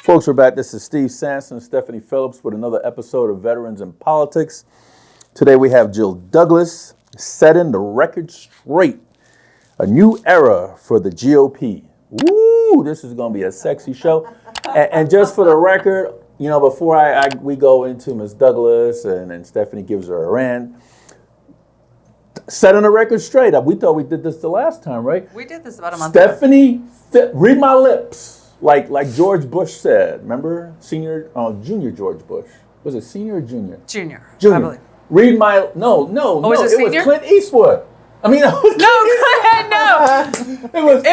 Folks, we're back. This is Steve Sanson and Stephanie Phillips with another episode of Veterans in Politics. Today we have Jill Douglas setting the record straight. A new era for the GOP. Woo! This is going to be a sexy show. And just for the record, you know, before we go into Ms. Douglas and Stephanie gives her a rant, setting the record straight. We thought we did this the last time, right? We did this about a month ago. Stephanie, read my lips. Like George Bush said. Remember? Junior George Bush. Was it senior or junior? Junior. Junior. I believe. Read my, no. Was it was Clint Eastwood. I mean, it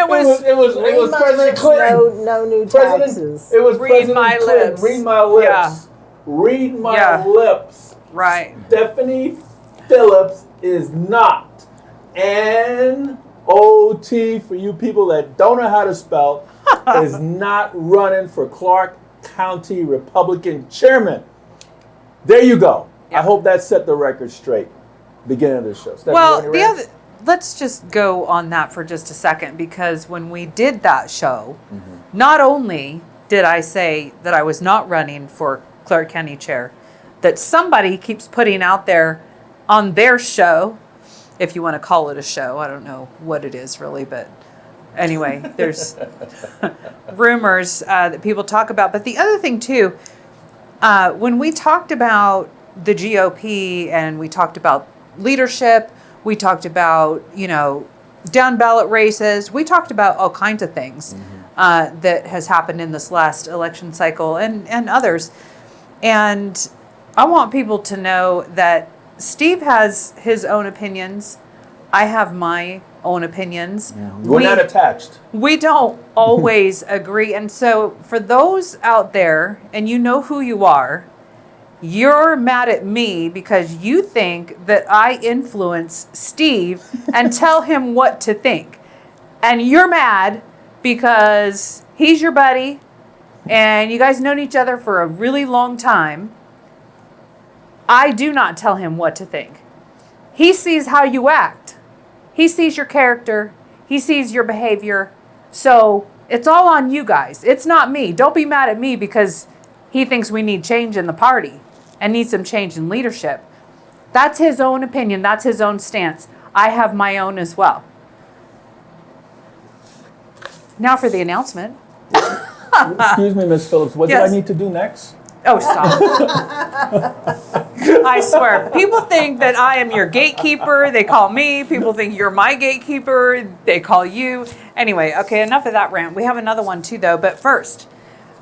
was President Clinton. No new taxes. It was Read President my Clinton. lips. Read my lips. Yeah. Read my lips. Right. Stephanie Phillips is not N-O-T, for you people that don't know how to spell, is not running for Clark County Republican chairman. There you go. Yep. I hope that set the record straight. Beginning of the show. Stephanie, let's just go on that for just a second, because when we did that show, not only did I say that I was not running for Clark County chair, that somebody keeps putting out there on their show, if you want to call it a show, I don't know what it is really, but anyway, there's rumors that people talk about. But the other thing too, when we talked about the GOP and we talked about leadership, we talked about, down ballot races, we talked about all kinds of things that has happened in this last election cycle and others. And I want people to know that Steve has his own opinions. I have my own opinions. Yeah. We're not attached. We don't always agree. And so for those out there, and you know who you are, you're mad at me because you think that I influence Steve and tell him what to think. And you're mad because he's your buddy and you guys known each other for a really long time. I do not tell him what to think. He sees how you act. He sees your character. He sees your behavior. So it's all on you guys. It's not me. Don't be mad at me because he thinks we need change in the party and need some change in leadership. That's his own opinion. That's his own stance. I have my own as well. Now for the announcement. Excuse me, Ms. Phillips. What do I need to do next? Oh, stop. I swear. People think that I am your gatekeeper. They call me. People think you're my gatekeeper. They call you. Anyway, okay, enough of that rant. We have another one too, though. But first,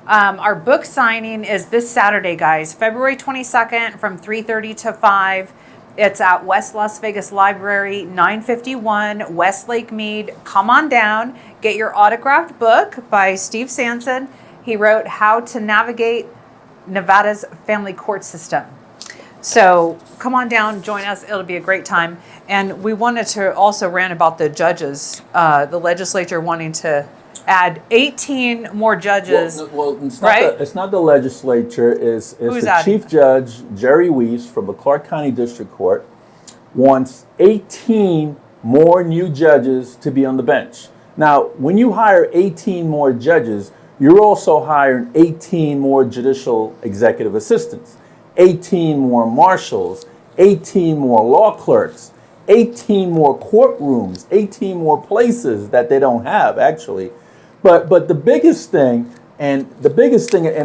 our book signing is this Saturday, guys, February 22nd from 3:30 to 5. It's at West Las Vegas Library, 951 West Lake Mead. Come on down. Get your autographed book by Steve Sanson. He wrote How to Navigate Nevada's Family Court System. So come on down, join us. It'll be a great time. And we wanted to also rant about the judges, the legislature wanting to add 18 more judges. Well, it's not, right? It's not the legislature. It's Who's the Chief Judge, Jerry Weiss, from the Clark County District Court, wants 18 more new judges to be on the bench. Now, when you hire 18 more judges, you're also hiring 18 more judicial executive assistants, 18 more marshals, 18 more law clerks, 18 more courtrooms, 18 more places that they don't have, actually. But the biggest thing, and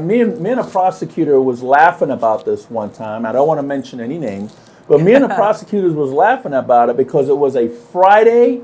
me and a prosecutor was laughing about this one time. I don't want to mention any names, but me and the prosecutors was laughing about it because it was a Friday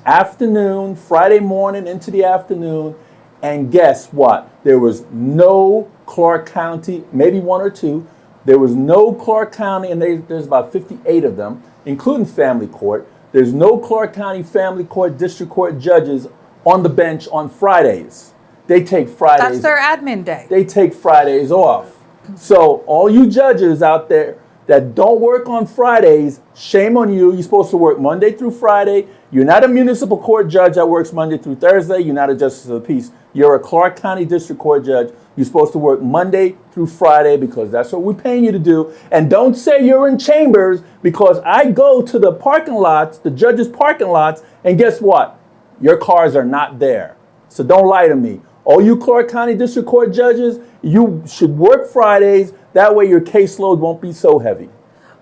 afternoon, Friday morning into the afternoon, and guess what? There was no Clark County, maybe one or two. There was no Clark County, and there's about 58 of them, including family court. There's no Clark County family court, district court judges on the bench on Fridays. They take Fridays. That's their admin day. They take Fridays off. So all you judges out there that don't work on Fridays, shame on you. You're supposed to work Monday through Friday. You're not a municipal court judge that works Monday through Thursday. You're not a justice of the peace. You're a Clark County District Court judge. You're supposed to work Monday through Friday because that's what we're paying you to do. And don't say you're in chambers, because I go to the parking lots, the judges' parking lots, and guess what? Your cars are not there. So don't lie to me. All you Clark County District Court judges, you should work Fridays. That way your caseload won't be so heavy.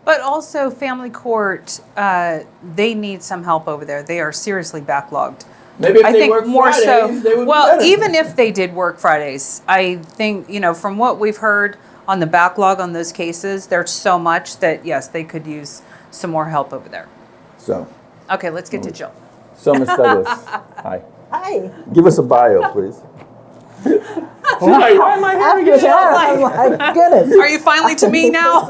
But also family court, they need some help over there. They are seriously backlogged. Maybe if I they think work more Fridays, so. they would be Well, better. even if they did work Fridays, I think, from what we've heard on the backlog on those cases, there's so much that, yes, they could use some more help over there. So, Okay, let's get to Jill. Miss Douglas, hi. Hi. Give us a bio, please. She's like, why am I here After again? that, I'm like, goodness. Are you finally to me now?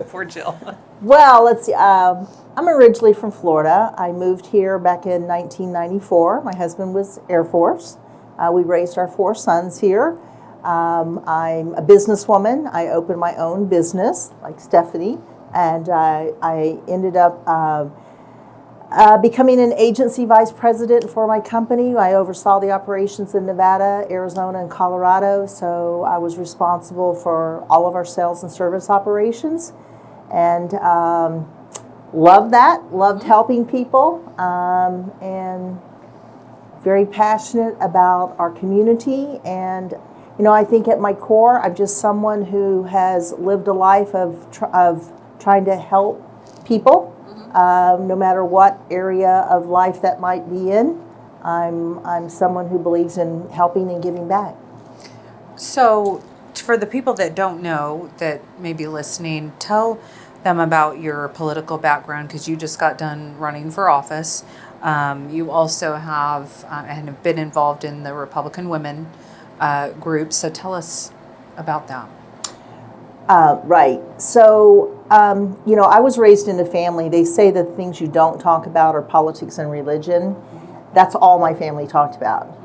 Poor Jill. Well, let's see. I'm originally from Florida. I moved here back in 1994. My husband was Air Force. We raised our 4 sons here. I'm a businesswoman. I opened my own business, like Stephanie, and I ended up becoming an agency vice president for my company. I oversaw the operations in Nevada, Arizona, and Colorado, so I was responsible for all of our sales and service operations, and loved that, loved helping people, and very passionate about our community. And I think at my core, I'm just someone who has lived a life of trying to help people, no matter what area of life that might be in. I'm someone who believes in helping and giving back. So, for the people that don't know, that may be listening, tell them about your political background, because you just got done running for office. You also have and have been involved in the Republican Women group. So tell us about that. Right. So, I was raised in a family. They say that things you don't talk about are politics and religion. That's all my family talked about.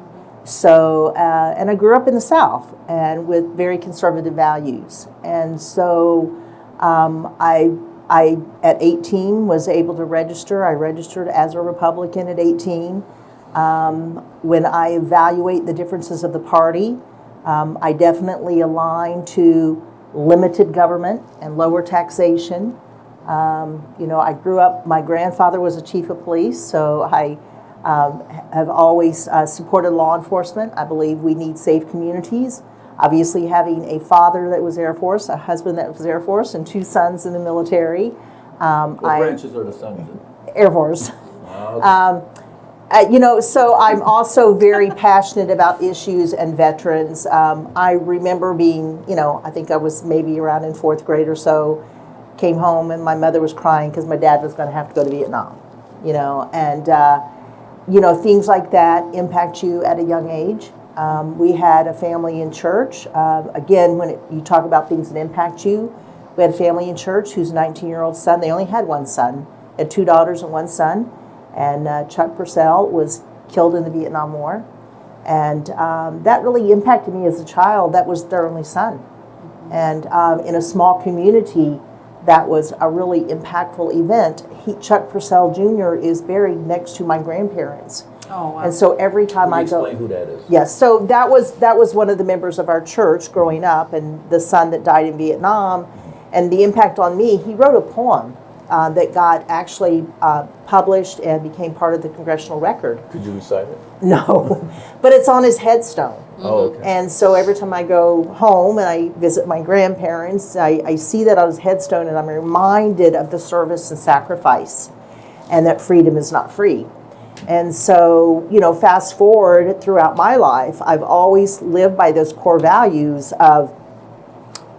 So, and I grew up in the South and with very conservative values. And so, I at 18 was able to register. I registered as a Republican at 18. When I evaluate the differences of the party, I definitely align to limited government and lower taxation. I grew up, my grandfather was a chief of police, so I have always supported law enforcement. I believe we need safe communities. Obviously, having a father that was Air Force, a husband that was Air Force, and 2 sons in the military. What branches are the sons in? Air Force. Okay. So I'm also very passionate about issues and veterans. I remember being, I think I was maybe around in 4th grade or so, came home and my mother was crying because my dad was going to have to go to Vietnam, and, things like that impact you at a young age. We had a family in church. Again, when you talk about things that impact you, we had a family in church whose 19-year-old son, they only had 1 son, had 2 daughters and 1 son. And Chuck Purcell was killed in the Vietnam War. And that really impacted me as a child. That was their only son. And in a small community, that was a really impactful event. Chuck Purcell Jr. is buried next to my grandparents. Oh, wow. And so every time I go... Explain who that is. Yes, so that was one of the members of our church growing up, and the son that died in Vietnam. And the impact on me, he wrote a poem that got actually published and became part of the congressional record. Could you recite it? No, but it's on his headstone. Oh, okay. And so every time I go home and I visit my grandparents, I see that on his headstone, and I'm reminded of the service and sacrifice, and that freedom is not free. And so, fast forward throughout my life, I've always lived by those core values of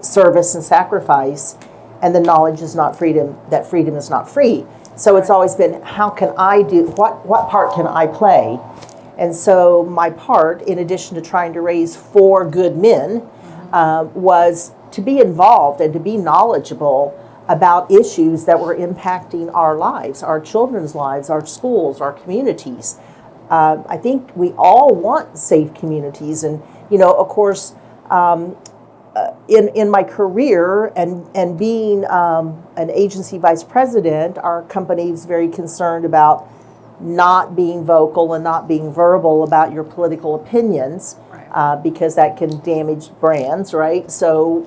service and sacrifice, and the knowledge is not freedom, that freedom is not free. So it's always been, how can I do, what part can I play? And so my part, in addition to trying to raise 4 good men, was to be involved and to be knowledgeable about issues that were impacting our lives, our children's lives, our schools, our communities. I think we all want safe communities. And, of course, in my career and being an agency vice president, our company is very concerned about not being vocal and not being verbal about your political opinions, Right. Because that can damage brands, right? So,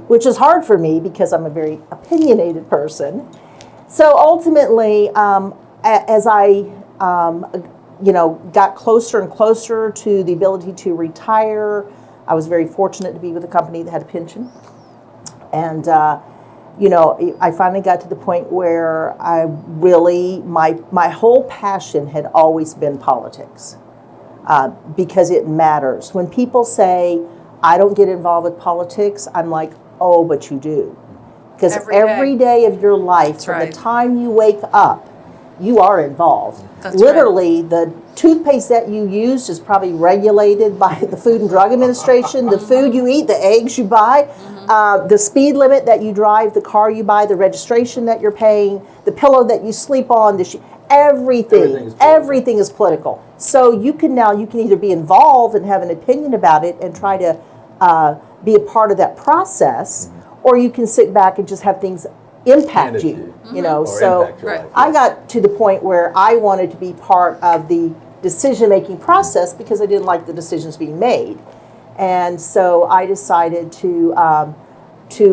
which is hard for me because I'm a very opinionated person. So ultimately, as I got closer and closer to the ability to retire. I was very fortunate to be with a company that had a pension. And, I finally got to the point where I really, my whole passion had always been politics, because it matters. When people say, I don't get involved with politics, I'm like, oh, but you do. Because every day of your life, from the time you wake up, you are involved. Literally, the toothpaste that you use is probably regulated by the Food and Drug Administration. The food you eat, the eggs you buy, the speed limit that you drive, the car you buy, the registration that you're paying, the pillow that you sleep on, everything is political. So you can either be involved and have an opinion about it and try to be a part of that process, or you can sit back and just have things impact you. So I got to the point where I wanted to be part of the decision-making process because I didn't like the decisions being made. And so I decided to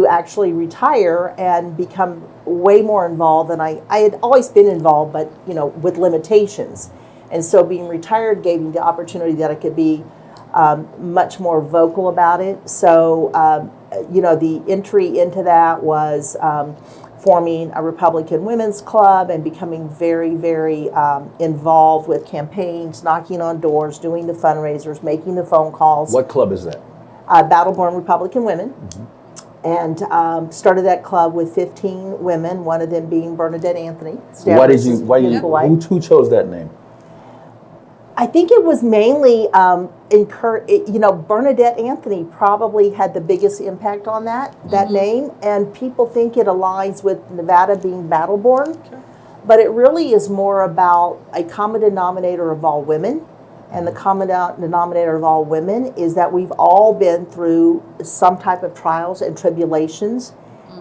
actually retire and become way more involved than I had always been involved, but with limitations. And so being retired gave me the opportunity that I could be much more vocal about it. So the entry into that was forming a Republican women's club and becoming very, very involved with campaigns, knocking on doors, doing the fundraisers, making the phone calls. What club is that? Battle-Born Republican Women. And started that club with 15 women, one of them being Bernadette Anthony. Who chose that name? I think it was mainly Bernadette Anthony probably had the biggest impact on that name, and people think it aligns with Nevada being battle-born, but it really is more about a common denominator of all women, and the common denominator of all women is that we've all been through some type of trials and tribulations,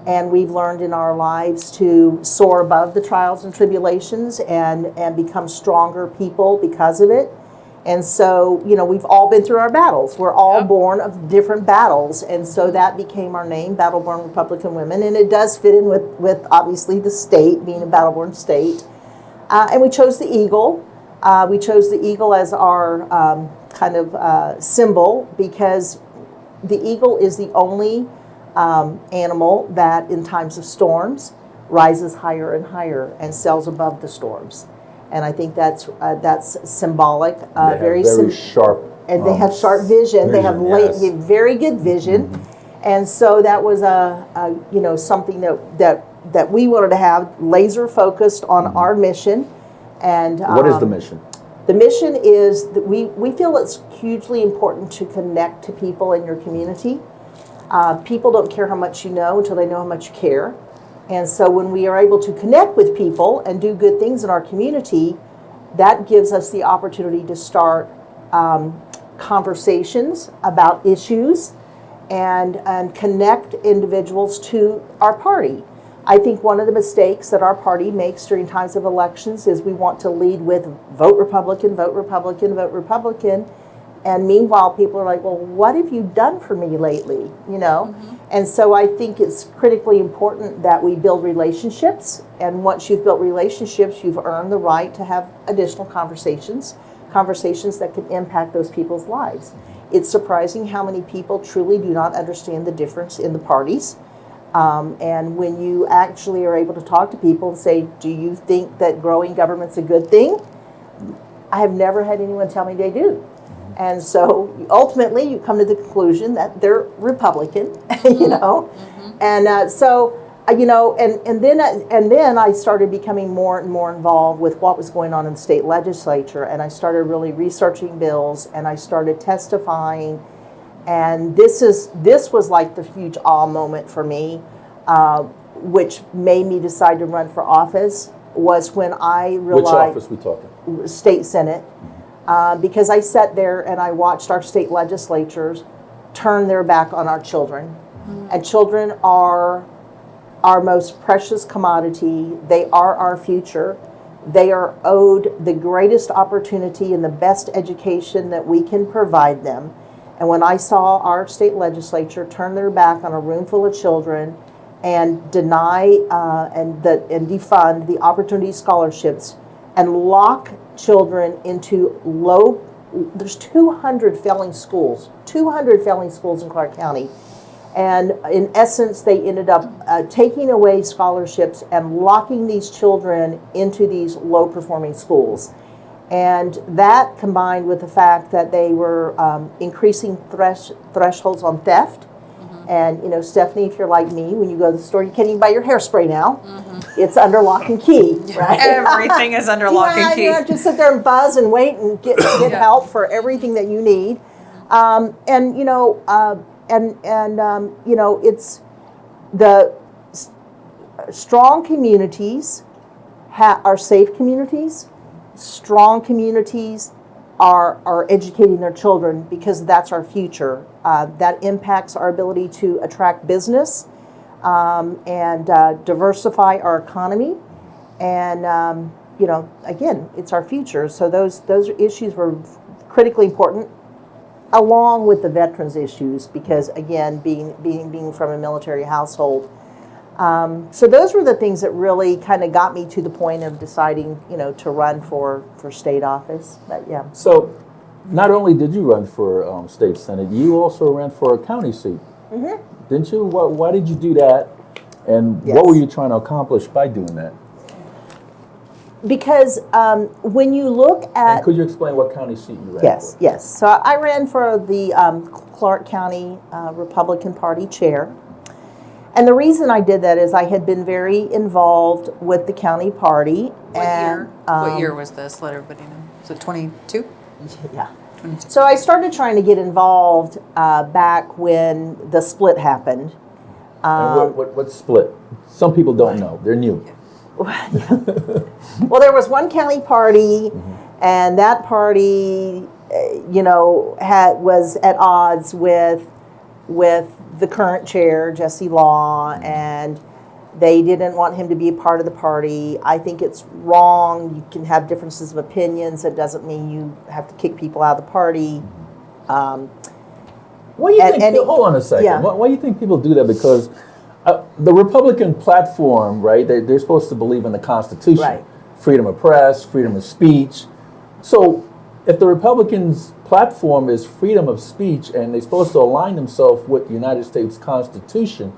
and we've learned in our lives to soar above the trials and tribulations and become stronger people because of it. And so, we've all been through our battles. We're all born of different battles. And so that became our name, Battle-Born Republican Women. And it does fit in with obviously the state, being a battle-born state. And we chose the eagle. We chose the eagle as our symbol because the eagle is the only animal that in times of storms rises higher and higher and sails above the storms. And I think that's symbolic. Very sharp. And they have sharp vision. They have very good vision. And so that was something that we wanted to have laser focused on our mission. And what is the mission? The mission is that we feel it's hugely important to connect to people in your community. People don't care how much you know until they know how much you care. And so when we are able to connect with people and do good things in our community, that gives us the opportunity to start conversations about issues and connect individuals to our party. I think one of the mistakes that our party makes during times of elections is we want to lead with vote Republican, vote Republican, vote Republican. And meanwhile, people are like, well, what have you done for me lately? And so I think it's critically important that we build relationships. And once you've built relationships, you've earned the right to have additional conversations that can impact those people's lives. It's surprising how many people truly do not understand the difference in the parties. And when you actually are able to talk to people and say, do you think that growing government's a good thing? I have never had anyone tell me they do. And so ultimately you come to the conclusion that they're Republican, and then I started becoming more and more involved with what was going on in the state legislature, and I started really researching bills, and I started testifying, and this was like the huge awe moment for me, which made me decide to run for office, was when I realized... Which office we talking? State Senate. Because I sat there and I watched our state legislatures turn their back on our children. And children are our most precious commodity. They are our future. They are owed the greatest opportunity and the best education that we can provide them. And when I saw our state legislature turn their back on a room full of children and deny and defund the opportunity scholarships and lock children into there's 200 failing schools in Clark County. And in essence, they ended up taking away scholarships and locking these children into these low-performing schools. And that combined with the fact that they were increasing thresholds on theft. And, you know, Stephanie, if you're like me, when you go to the store, you can't even buy your hairspray now. It's under lock and key, right? Everything is under lock and key. You have to sit there and buzz and wait and get help for everything that you need. And, you know, you know, it's the strong communities are safe communities. Strong communities are educating their children because that's our future. That impacts our ability to attract business and diversify our economy. And, you know, again, it's our future. So those issues were critically important, along with the veterans issues, because, again, being from a military household. So those were the things that really kind of got me to the point of deciding, you know, to run for state office. But yeah. So, not only did you run for state senate, you also ran for a county seat, didn't you? Why did you do that? And Yes. what were you trying to accomplish by doing that? Because when you look at And could you explain what county seat you ran for? yes. So I ran for the Clark County Republican Party chair. And the reason I did that is I had been very involved with the county party. What year was this? Let everybody know. So 22? Yeah. So I started trying to get involved back when the split happened. And what split? Some people don't know. They're new. Well, there was one county party, and that party, you know, was at odds with the current chair, Jesse Law, and they didn't want him to be a part of the party. I think it's wrong. You can have differences of opinions. It doesn't mean you have to kick people out of the party. Why do you think? Hold on a second. Yeah. Why do you think people do that? Because the Republican platform, right? They're supposed to believe in the Constitution, Right. Freedom of press, freedom of speech. So, if the Republicans' platform is freedom of speech and they're supposed to align themselves with the United States Constitution,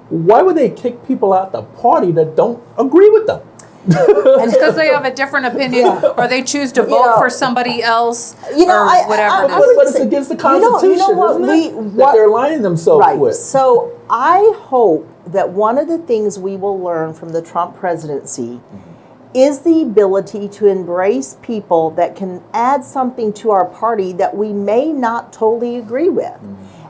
why would they kick people out the party that don't agree with them? It's because they have a different opinion, or they choose to vote for somebody else, or whatever. But it's against the Constitution, isn't it? That they're aligning themselves with. So I hope that one of the things we will learn from the Trump presidency is the ability to embrace people that can add something to our party that we may not totally agree with.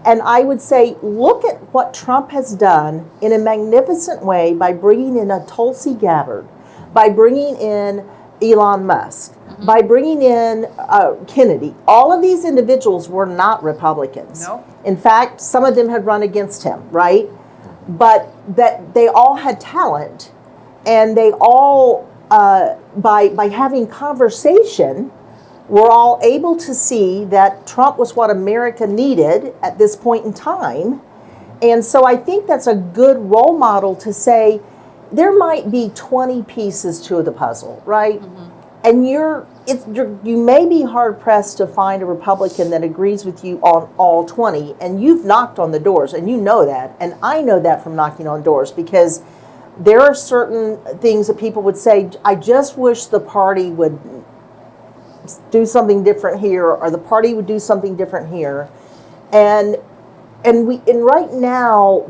And I would say, look at what Trump has done in a magnificent way by bringing in a Tulsi Gabbard, by bringing in Elon Musk, by bringing in Kennedy. All of these individuals were not Republicans. No. In fact, some of them had run against him, right? But that they all had talent, and they all, by having conversation, we're all able to see that Trump was what America needed at this point in time. And so I think that's a good role model to say there might be 20 pieces to the puzzle, right? And you may be hard pressed to find a Republican that agrees with you on all 20, and you've knocked on the doors, and you know that, and I know that from knocking on doors, because there are certain things that people would say, I just wish the party would do something different here, or the party would do something different here. And right now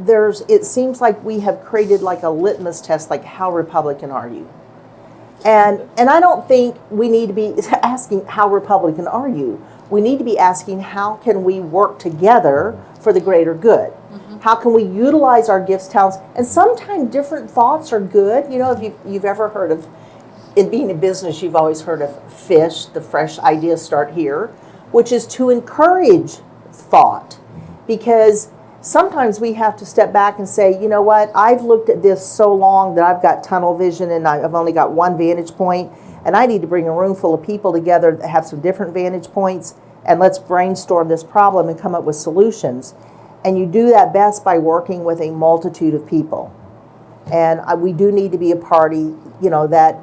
it seems like we have created like a litmus test, like how Republican are you? And I don't think we need to be asking how Republican are you? We need to be asking how can we work together for the greater good? How can we utilize our gifts, talents? And sometimes different thoughts are good. You know, if you've ever heard of, in being in business, you've always heard of FISH, the fresh ideas start here, which is to encourage thought. Because sometimes we have to step back and say, you know what, I've looked at this so long that I've got tunnel vision and I've only got one vantage point, and I need to bring a room full of people together that have some different vantage points, and let's brainstorm this problem and come up with solutions. And you do that best by working with a multitude of people. And we do need to be a party, you know, that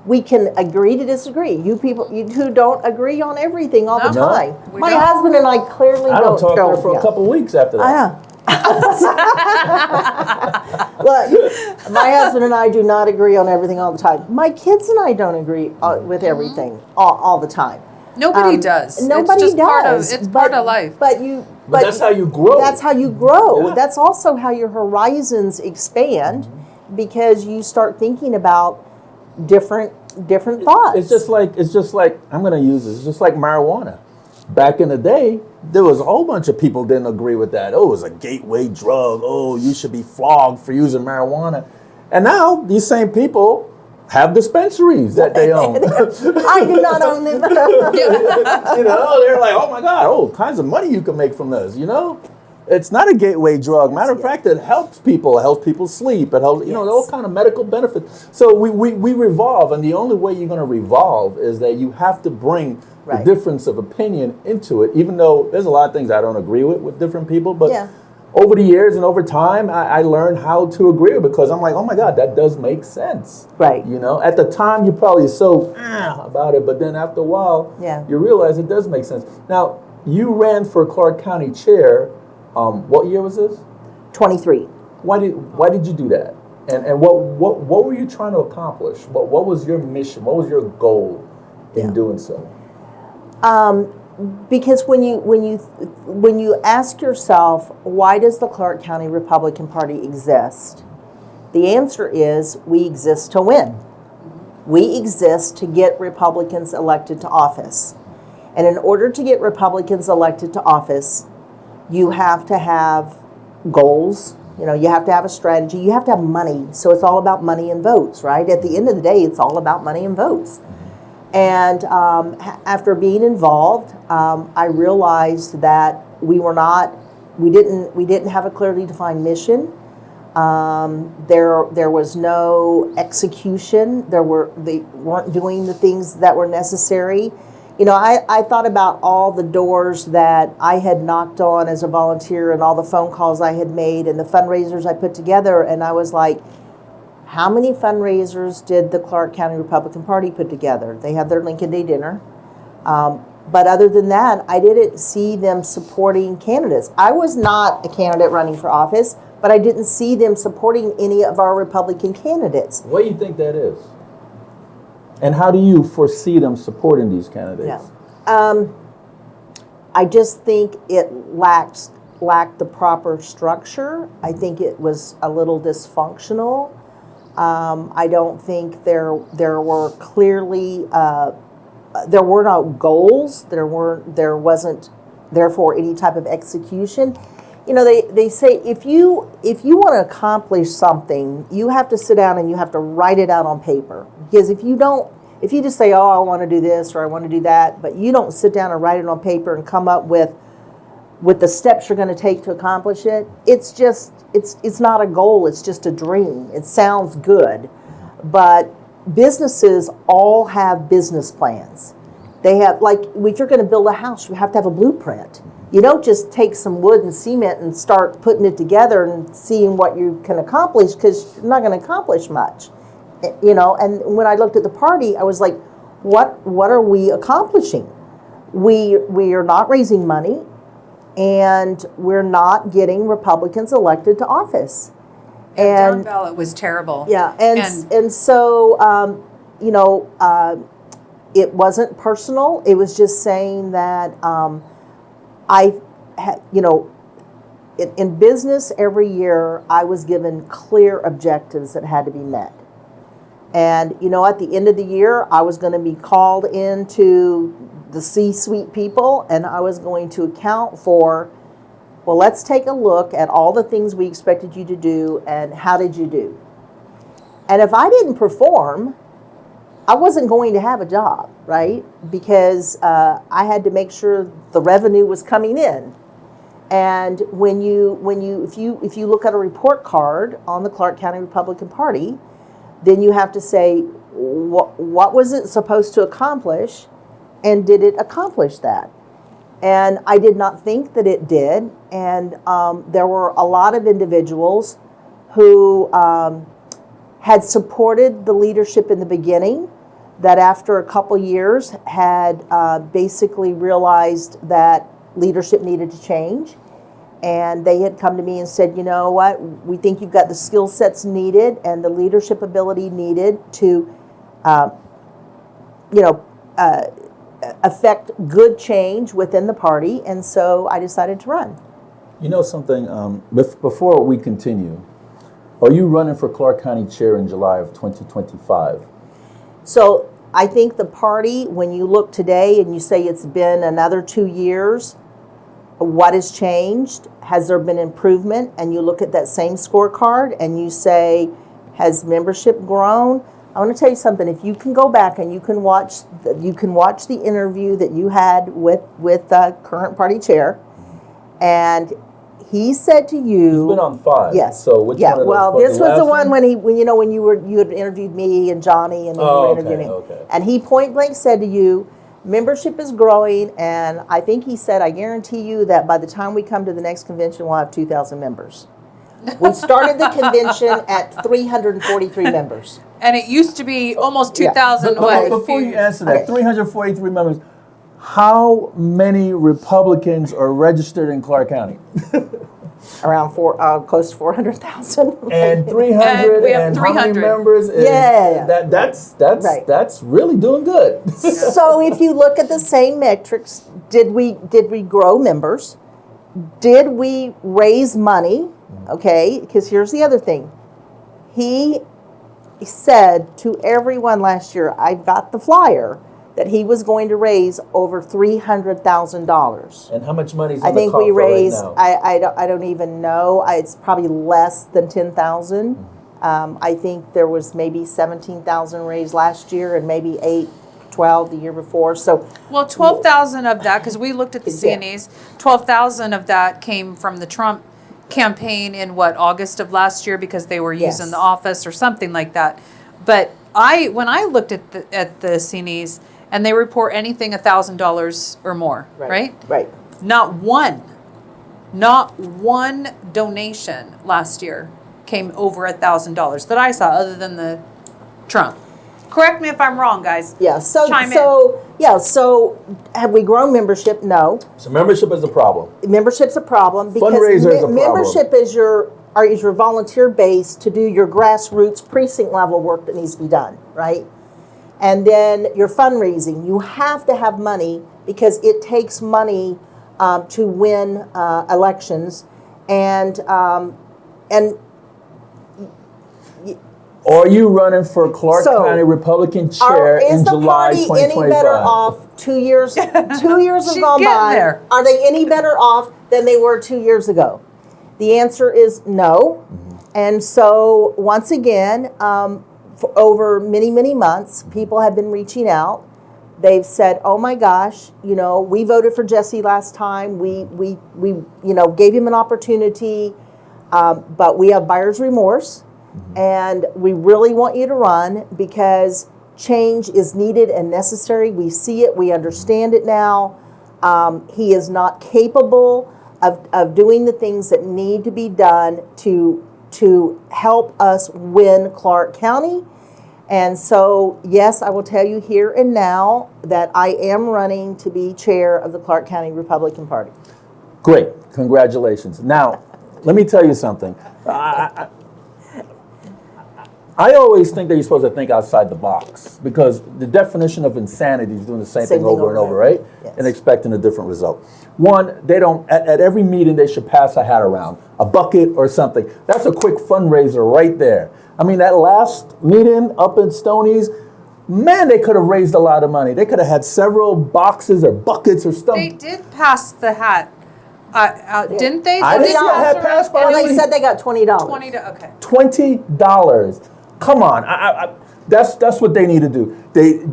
We can agree to disagree. You people who don't agree on everything all the No. time. We My don't. husband and I clearly I don't talk to her for yeah. a couple of weeks after that. I know. Look, my husband and I do not agree on everything all the time. My kids and I don't agree with everything all the time. Nobody does. Nobody it's just does. Part of life. But that's how you grow. That's how you grow. Yeah. That's also how your horizons expand, because you start thinking about different thoughts. It's just like I'm going to use this. It's just like marijuana. Back in the day, there was a whole bunch of people didn't agree with that. Oh, it was a gateway drug. Oh, you should be flogged for using marijuana. And now these same people have dispensaries that they own. I do not own them. You know, they're like, oh my God, all kinds of money you can make from this, you know? It's not a gateway drug. Matter of fact, it helps people sleep. It helps, you know, all kind of medical benefits. So we revolve, and the only way you're going to revolve is that you have to bring the difference of opinion into it, even though there's a lot of things I don't agree with different people, but over the years and over time, I learned how to agree with, because I'm like, oh my God, that does make sense. Right. You know, at the time, you're probably so about it, but then after a while, you realize it does make sense. Now, you ran for Clark County chair. What year was this? 23. Why did you do that? And what were you trying to accomplish? What was your mission? What was your goal in doing so? Because when you ask yourself, why does the Clark County Republican Party exist? The answer is, we exist to win. We exist to get Republicans elected to office. And in order to get Republicans elected to office, you have to have goals. You know, you have to have a strategy. You have to have money. So it's all about money and votes, right? At the end of the day, it's all about money and votes. And after being involved, I realized that we didn't have a clearly defined mission. There was no execution. They weren't doing the things that were necessary. You know, I thought about all the doors that I had knocked on as a volunteer, and all the phone calls I had made, and the fundraisers I put together, and I was like, how many fundraisers did the Clark County Republican Party put together? They have their Lincoln Day dinner. But other than that, I didn't see them supporting candidates. I was not a candidate running for office, but I didn't see them supporting any of our Republican candidates. What do you think that is? And how do you foresee them supporting these candidates? I just think it lacked the proper structure. I think it was a little dysfunctional. I don't think there were clearly there were no goals. There wasn't therefore any type of execution. You know, they say if you want to accomplish something, you have to sit down and you have to write it out on paper. Because if you just say, oh, I want to do this or I want to do that, but you don't sit down and write it on paper and come up with the steps you're going to take to accomplish it, it's not a goal, it's just a dream. It sounds good, but businesses all have business plans. They have, like, if you're going to build a house, you have to have a blueprint. You don't just take some wood and cement and start putting it together and seeing what you can accomplish, because you're not going to accomplish much. You know, and when I looked at the party, I was like, what are we accomplishing? We are not raising money, and we're not getting Republicans elected to office. And down ballot was terrible. Yeah, and so you know, it wasn't personal. It was just saying that you know, in business every year I was given clear objectives that had to be met. And, you know, at the end of the year, I was going to be called into the C-suite people, and I was going to account for, well, let's take a look at all the things we expected you to do, and how did you do? And if I didn't perform, I wasn't going to have a job, right? Because I had to make sure the revenue was coming in. And if you look at a report card on the Clark County Republican Party, then you have to say, what was it supposed to accomplish, and did it accomplish that? And I did not think that it did. And there were a lot of individuals who had supported the leadership in the beginning, that after a couple years had basically realized that leadership needed to change. And they had come to me and said, you know what, we think you've got the skill sets needed and the leadership ability needed to, affect good change within the party. And so I decided to run. You know something, before we continue, are you running for Clark County Chair in July of 2025? So I think the party, when you look today and you say it's been another 2 years, what has changed? Has there been improvement? And you look at that same scorecard and you say, has membership grown? I want to tell you something. If you can go back and you can watch the interview that you had with the current party chair, and he said to you, He's been on 5. yes, So which yeah. one of those? Well, this was the one one? when you had interviewed me and Johnny, and then you were interviewing him. Okay. And he point blank said to you, membership is growing, and I think he said, I guarantee you that by the time we come to the next convention, we'll have 2,000 members. We started the convention at 343 members. And it used to be almost Yeah. 2,000. But before you answer that, Okay. 343 members, how many Republicans are registered in Clark County? Around close to 400,000. And 300 And we have and how many 300. members is Yeah. that's Right. that's really doing good. So if you look at the same metrics, did we grow members? Did we raise money? Okay, because here's the other thing. He said to everyone last year, I got the flyer, that he was going to raise over $300,000. And how much money is in I the think coffer we raised. right now? I don't even know. It's probably less than 10,000. I think there was maybe 17,000 raised last year, and maybe 12 the year before. So Well, 12,000 of that, because we looked at the Yeah. CNEs, 12,000 of that came from the Trump campaign in August of last year, because they were using Yes. the office or something like that. But when I looked at the CNEs, and they report anything $1,000 or more, right? Right. Not one donation last year came over $1,000 that I saw, other than the Trump. Correct me if I'm wrong, guys. Yeah. So Chime in. So have we grown membership? No. So membership is a problem. Membership's a problem because Fundraiser is a problem. membership is your volunteer base to do your grassroots precinct level work that needs to be done, right? And then your fundraising. You have to have money because it takes money to win elections, and Are you running for Clark So, County Republican Chair is in the July party 2025? any better off 2 years? 2 years have She's gone getting by. there. Are they any better off than they were 2 years ago? The answer is no. And so once again, for over many, many months, people have been reaching out. They've said, "Oh my gosh, we voted for Jesse last time. We gave him an opportunity, but we have buyer's remorse, and we really want you to run because change is needed and necessary. We see it. We understand it now. He is not capable of doing the things that need to be done to help us win Clark County." And so, yes, I will tell you here and now that I am running to be chair of the Clark County Republican Party. Great, congratulations. Now, let me tell you something. I always think that you're supposed to think outside the box, because the definition of insanity is doing the same thing over and over, right? Yes. And expecting a different result. One, they don't, at every meeting, they should pass a hat around, a bucket or something. That's a quick fundraiser right there. I mean, that last meeting up in Stoney's, man, they could have raised a lot of money. They could have had several boxes or buckets or stuff. They did pass the hat, didn't they? I They didn't see a hat pass by And me. they said they got $20. 20 to, okay. $20. Come on, that's what they need to do.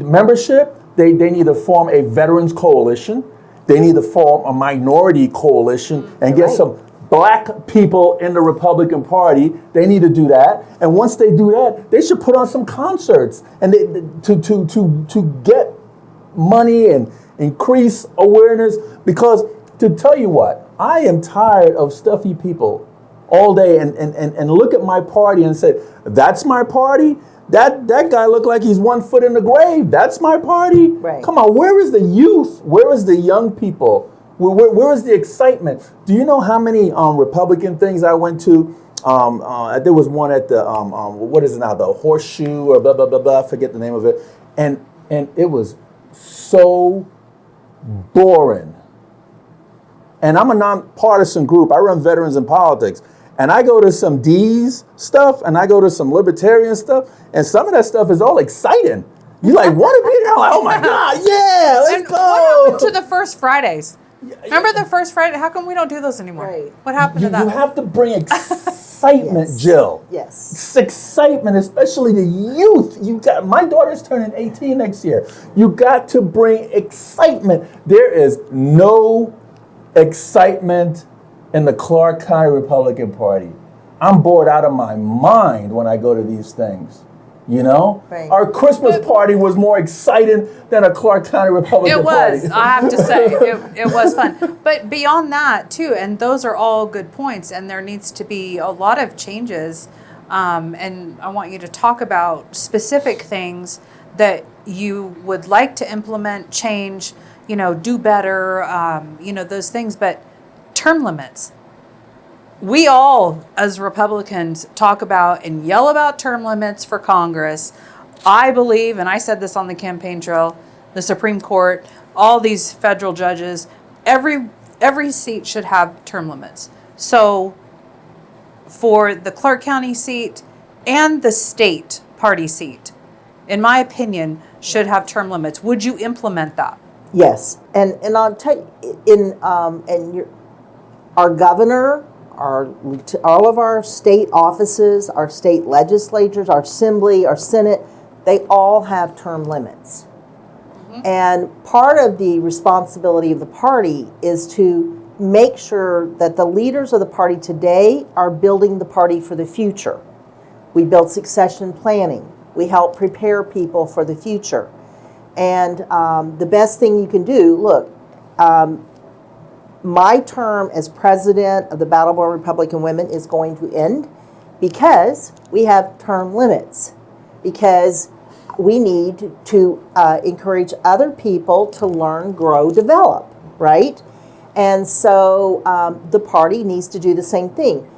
Membership. They need to form a veterans coalition. They need to form a minority coalition and get Right. some black people in the Republican Party. They need to do that. And once they do that, they should put on some concerts and to get money and increase awareness. Because to tell you what, I am tired of stuffy people all day and look at my party and say, that's my party? That guy looked like he's 1 foot in the grave. That's my party. Right. Come on, where is the youth? Where is the young people? Where is the excitement? Do you know how many Republican things I went to? There was one at the what is it now? The Horseshoe or blah blah blah blah. I forget the name of it. And it was so boring. And I'm a nonpartisan group. I run Veterans in Politics. And I go to some D's stuff and I go to some libertarian stuff. And some of that stuff is all exciting. You like want to be there? I'm like, oh my God, yeah, let's And go. what happened to the first Fridays? Remember the first Friday? How come we don't do those anymore? Right. What happened to that? You have to bring excitement, Yes. Jill. Yes. It's excitement, especially the youth. You got my daughter's turning 18 next year. You got to bring excitement. There is no excitement in the Clark County Republican Party. I'm bored out of my mind when I go to these things. You know, Right. Our Christmas party was more exciting than a Clark County Republican It Party. was, I have to say, it was fun. But beyond that, too, and those are all good points, and there needs to be a lot of changes. And I want you to talk about specific things that you would like to implement, change, do better, those things. But term limits. We all, as Republicans, talk about and yell about term limits for Congress. I believe, and I said this on the campaign trail, the Supreme Court, all these federal judges, every seat should have term limits. So for the Clark County seat and the state party seat, in my opinion, should have term limits. Would you implement that? Yes, and I'll tell you, our governor, all of our state offices, our state legislatures, our assembly, our senate, they all have term limits. Mm-hmm. And part of the responsibility of the party is to make sure that the leaders of the party today are building the party for the future. We build succession planning. We help prepare people for the future. And the best thing you can do, look, my term as president of the Battleborn Republican Women is going to end because we have term limits, because we need to encourage other people to learn, grow, develop, right? And so the party needs to do the same thing.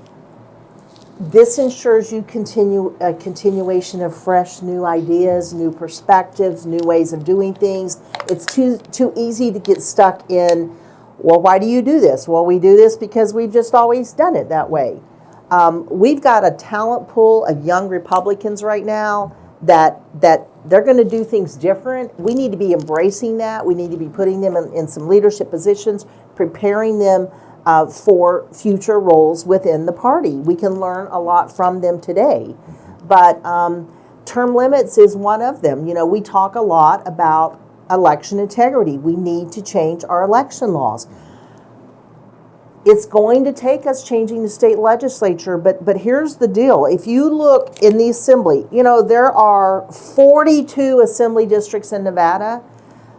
This ensures you continue a continuation of fresh new ideas, new perspectives, new ways of doing things. It's too easy to get stuck in, well, why do you do this? Well, we do this because we've just always done it that way. We've got a talent pool of young Republicans right now that they're going to do things different. We need to be embracing that. We need to be putting them in some leadership positions, preparing them for future roles within the party. We can learn a lot from them today. But term limits is one of them. We talk a lot about election integrity. We need to change our election laws. It's going to take us changing the state legislature, but here's the deal. If you look in the assembly, there are 42 assembly districts in Nevada.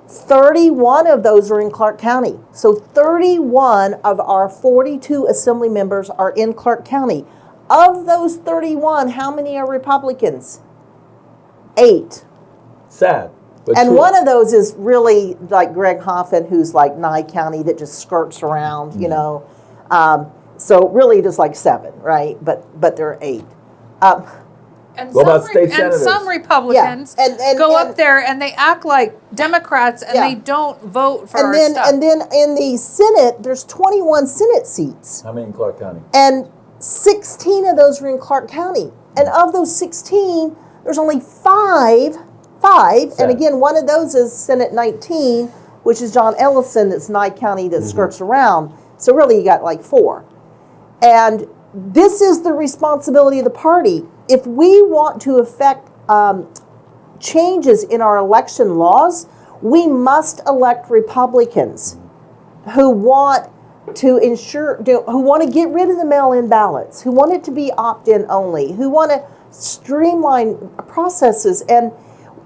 31 of those are in Clark County. So 31 of our 42 assembly members are in Clark County. Of those 31, how many are Republicans? 8. Sad. But And true. one of those is really like Greg Hoffman, who's like Nye County, that just skirts around, So really just like 7, right? But there are 8. And What about state senators? some Republicans Yeah, and go up there and they act like Democrats and they don't vote for our stuff. And then in the Senate, there's 21 Senate seats. How many in Clark County? And 16 of those are in Clark County. And of those 16, there's only 5. And again, one of those is Senate 19, which is John Ellison, that's Nye County, that skirts around. So really you got like 4. And this is the responsibility of the party. If we want to affect changes in our election laws, we must elect Republicans who want to who want to get rid of the mail-in ballots, who want it to be opt-in only, who want to streamline processes. And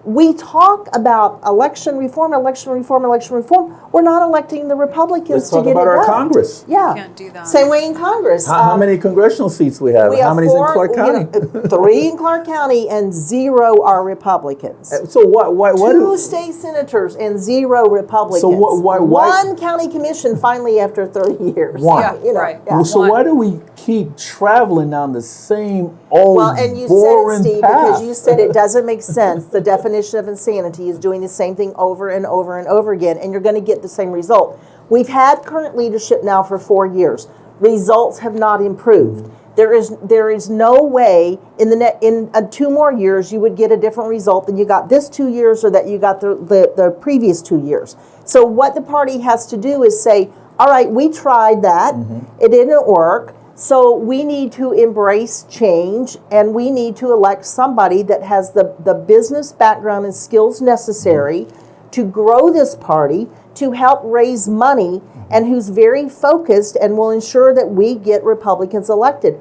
we talk about election reform, election reform, election reform. We're not electing the Republicans Let's to talk get about it our done. Congress. Yeah. Can't do that. Same way in Congress. How many congressional seats we have? We How have many's in Clark County? 3 in Clark County and 0 are Republicans. So what 2 state senators and 0 Republicans. So why 1 county commission finally after 30 years. One. Yeah, right. Yeah. So why do we keep traveling down the same old Well, and you boring said it, Steve, path? because you said it doesn't make sense. The definition of insanity is doing the same thing over and over and over again, and you're going to get the same result. We've had current leadership now for 4 years. Results have not improved. There is no way in 2 more years you would get a different result than you got this 2 years or that you got the previous 2 years. So what the party has to do is say, all right, we tried that. It didn't work. So we need to embrace change, and we need to elect somebody that has the business background and skills necessary to grow this party, to help raise money, and who's very focused and will ensure that we get Republicans elected.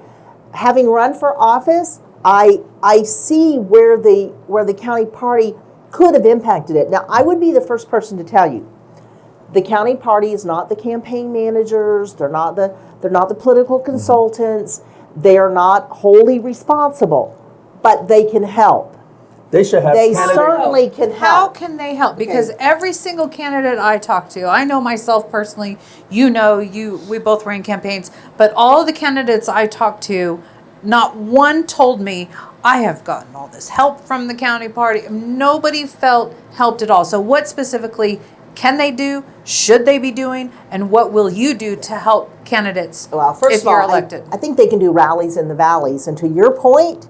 Having run for office, I see where the county party could have impacted it. Now, I would be the first person to tell you, the county party is not the campaign managers. They're not the political consultants. They are not wholly responsible, but they can help. They should have They candidates. certainly can How help. can they help? Because every single candidate I talk to, I know myself personally, we both ran campaigns, but all the candidates I talked to, not one told me, I have gotten all this help from the county party. Nobody felt helped at all. So what specifically can they do? Should they be doing? And what will you do to help candidates Well, first if of all, you're elected? I think they can do rallies in the valleys. And to your point,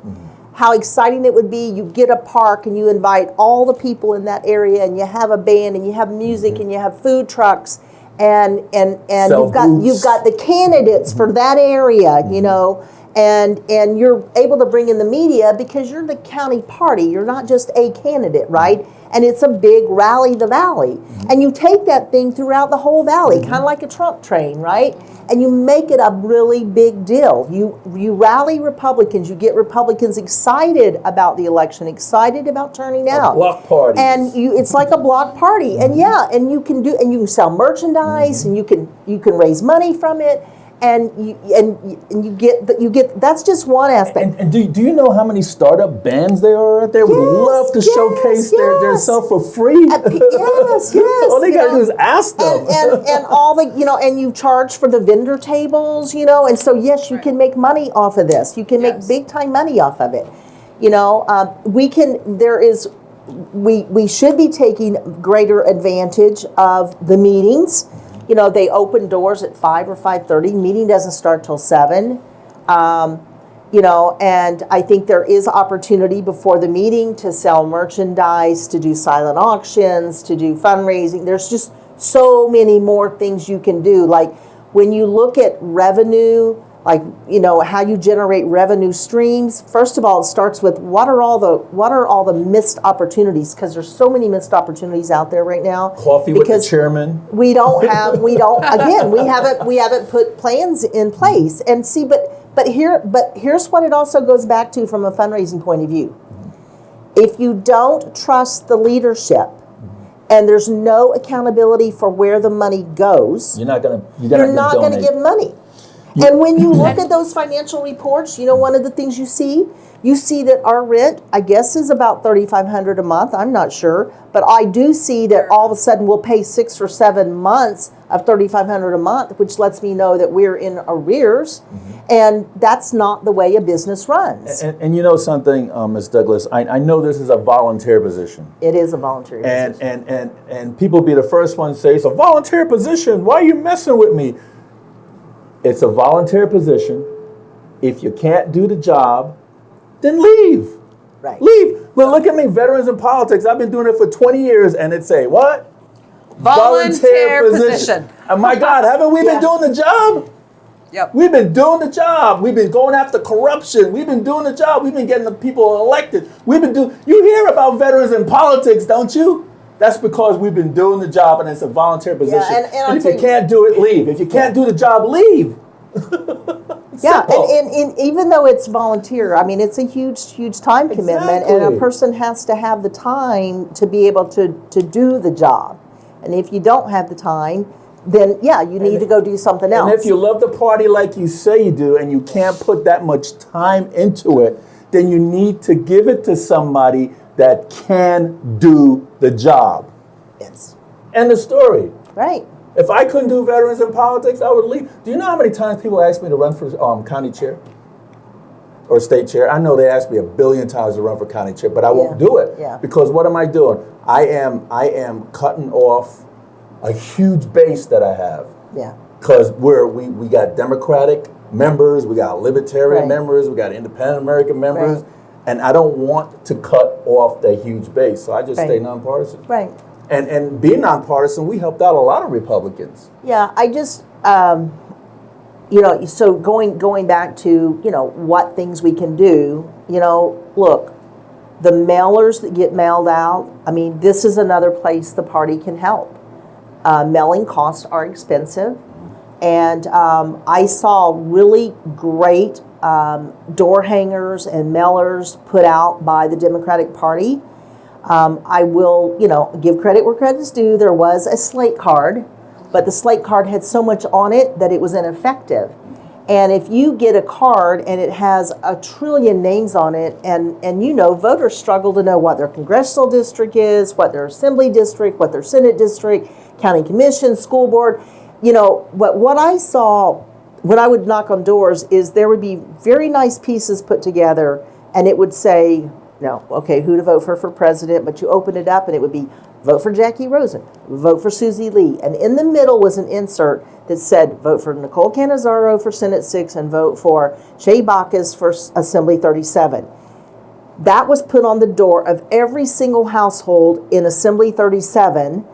how exciting it would be, you get a park and you invite all the people in that area, and you have a band and you have music and you have food trucks, and Sell you've got the candidates for that area, you know, and you're able to bring in the media because you're the county party. You're not just a candidate, right? And it's a big rally the valley. And you take that thing throughout the whole valley, kind of like a Trump train, right? And you make it a really big deal. You rally Republicans, you get Republicans excited about the election, excited about turning out. Block parties. And it's like a block party. And and you can sell merchandise, and you can raise money from it. And you get that's just one aspect. And do you know how many startup bands there are out there? Would love to showcase their self for free. Yes. All they gotta do is ask them. And all the and you charge for the vendor tables, and so yes, you can make money off of this. You can make big time money off of it. We should be taking greater advantage of the meetings. They open doors at 5 or 5:30. Meeting doesn't start till 7. And I think there is opportunity before the meeting to sell merchandise, to do silent auctions, to do fundraising. There's just so many more things you can do. Like when you look at revenue, how you generate revenue streams. First of all, it starts with what are all the missed opportunities, because there's so many missed opportunities out there right now. Coffee with the chairman. We haven't put plans in place. And see, but here's what it also goes back to from a fundraising point of view. If you don't trust the leadership, and there's no accountability for where the money goes, you're not going to give money. And when you look at those financial reports, one of the things you see that our rent, I guess, is about $3,500 a month. I'm not sure, but I do see that all of a sudden we'll pay 6 or 7 months of $3,500 a month, which lets me know that we're in arrears, and that's not the way a business runs. And you know something, Ms. Douglas, I know this is a volunteer position. It is a volunteer position. And people be the first ones to say, it's a volunteer position. Why are you messing with me? It's a volunteer position. If you can't do the job, then leave. Right. Leave. Well, look at me, veterans in politics. I've been doing it for 20 years, and it say, what? Volunteer position. Oh my God, haven't we been doing the job? Yep. We've been doing the job. We've been going after corruption. We've been doing the job. We've been getting the people elected. You hear about veterans in politics, don't you? That's because we've been doing the job, and it's a volunteer position. And if you can't do it, leave. If you can't do the job, leave. Yeah, Simple. and even though it's volunteer, I mean, it's a huge time commitment, and a Exactly. person has to have the time to be able to do the job. And if you don't have the time, then yeah, you need to go do something else. And if you love the party like you say you do, and you can't put that much time into it, then you need to give it to somebody that can do the job. Yes. End of story. Right. If I couldn't do veterans in politics, I would leave. Do you know how many times people ask me to run for county chair or state chair? I know they asked me 1 billion times to run for county chair, but I won't do it. Yeah. Because what am I doing? I am cutting off a huge base that I have. Yeah. Because we got Democratic members, we got Libertarian Right. members, we got Independent American members, Right. and I don't want to cut off that huge base, so I just Right. stay nonpartisan. Right. And being nonpartisan, we helped out a lot of Republicans. Yeah, I just, so going back to, what things we can do, look, the mailers that get mailed out, I mean, this is another place the party can help. Mailing costs are expensive, and I saw really great door hangers and mailers put out by the Democratic Party. I will, give credit where credit's due. There was a slate card, but the slate card had so much on it that it was ineffective. And if you get a card and it has 1 trillion names on it, and voters struggle to know what their congressional district is, what their assembly district, what their Senate district, county commission, school board, what I saw when I would knock on doors is there would be very nice pieces put together, and it would say, okay, who to vote for president, but you open it up and it would be vote for Jackie Rosen, vote for Susie Lee. And in the middle was an insert that said vote for Nicole Cannizzaro for Senate 6 and vote for Shay Bacchus for Assembly 37. That was put on the door of every single household in Assembly 37.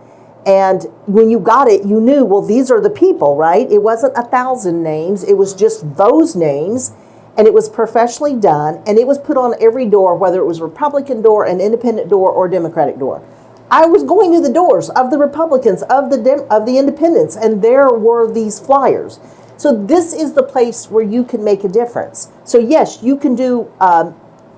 And when you got it, you knew, well, these are the people, right? It wasn't 1,000 names. It was just those names. And it was professionally done, and it was put on every door, whether it was Republican door, an independent door, or Democratic door. I was going to the doors of the Republicans, of the independents, and there were these flyers. So this is the place where you can make a difference. So yes, you can do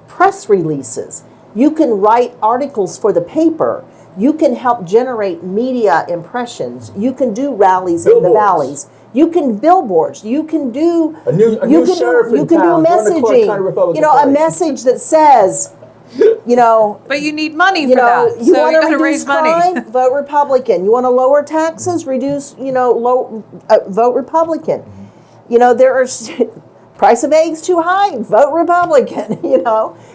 press releases. You can write articles for the paper. You can help generate media impressions. You can do rallies in the valleys. You can billboards. You can do A new sheriff in town, join the Clark County Republican a Party. message that says, But you need money for that. you So want you to got to reduce raise money. crime, vote Republican. You want to lower taxes, vote Republican. There are price of eggs too high, vote Republican.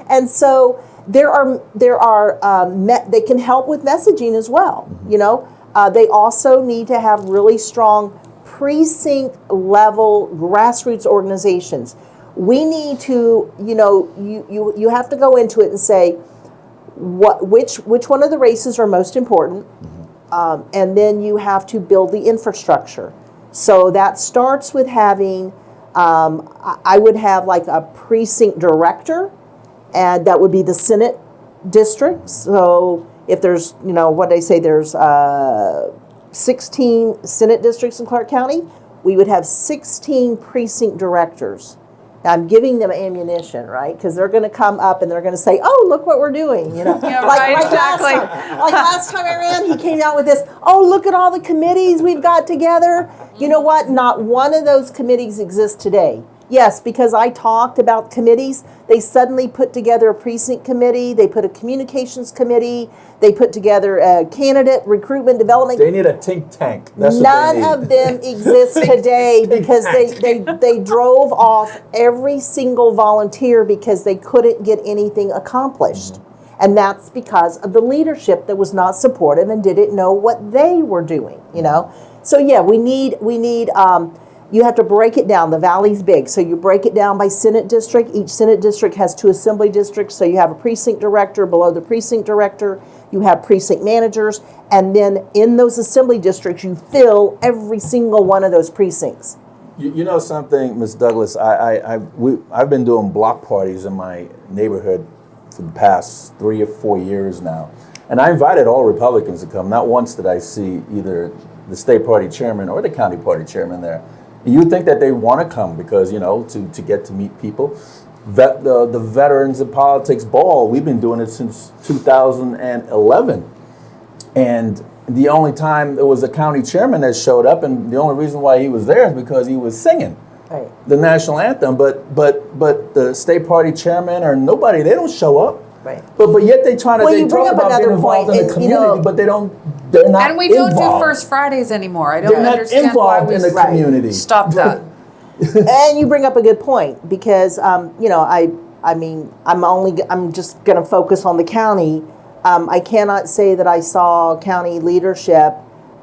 And so there are they can help with messaging as well. They also need to have really strong precinct level grassroots organizations. We need to, you have to go into it and say which one of the races are most important, and then you have to build the infrastructure. So that starts with having, I would have like a precinct director, and that would be the Senate district. So if there's, there's 16 Senate districts in Clark County, we would have 16 precinct directors. Now, I'm giving them ammunition, right? Because they're going to come up and they're going to say, "Oh, look what we're doing!" Yeah, right, exactly. Last time I ran, he came out with this. "Oh, look at all the committees we've got together." You know what? Not one of those committees exists today. Yes, because I talked about committees. They suddenly put together a precinct committee. They put a communications committee. They put together a candidate recruitment development. They need a think tank. That's None what they need. of them exist today because they drove off every single volunteer because they couldn't get anything accomplished. Mm-hmm. And that's because of the leadership that was not supportive and didn't know what they were doing, So yeah, we need you have to break it down. The valley's big, so you break it down by Senate district. Each Senate district has 2 assembly districts, so you have a precinct director. Below the precinct director, you have precinct managers, and then in those assembly districts, you fill every single one of those precincts. You know something, Ms. Douglas? I've been doing block parties in my neighborhood for the past 3 or 4 years now, and I invited all Republicans to come. Not once did I see either the state party chairman or the county party chairman there. You would think that they want to come because, to get to meet people. The Veterans in Politics Ball, we've been doing it since 2011. And the only time there was a county chairman that showed up, and the only reason why he was there is because he was singing the national anthem. But the state party chairman or nobody, they don't show up. Right. But yet they try to Well, they you bring talk up about being another involved point, in the and, community, but they're not And we don't involved. do First Fridays anymore. I They're don't not understand why involved we in the community. stop that. And you bring up a good point because I'm just going to focus on the county. I cannot say that I saw county leadership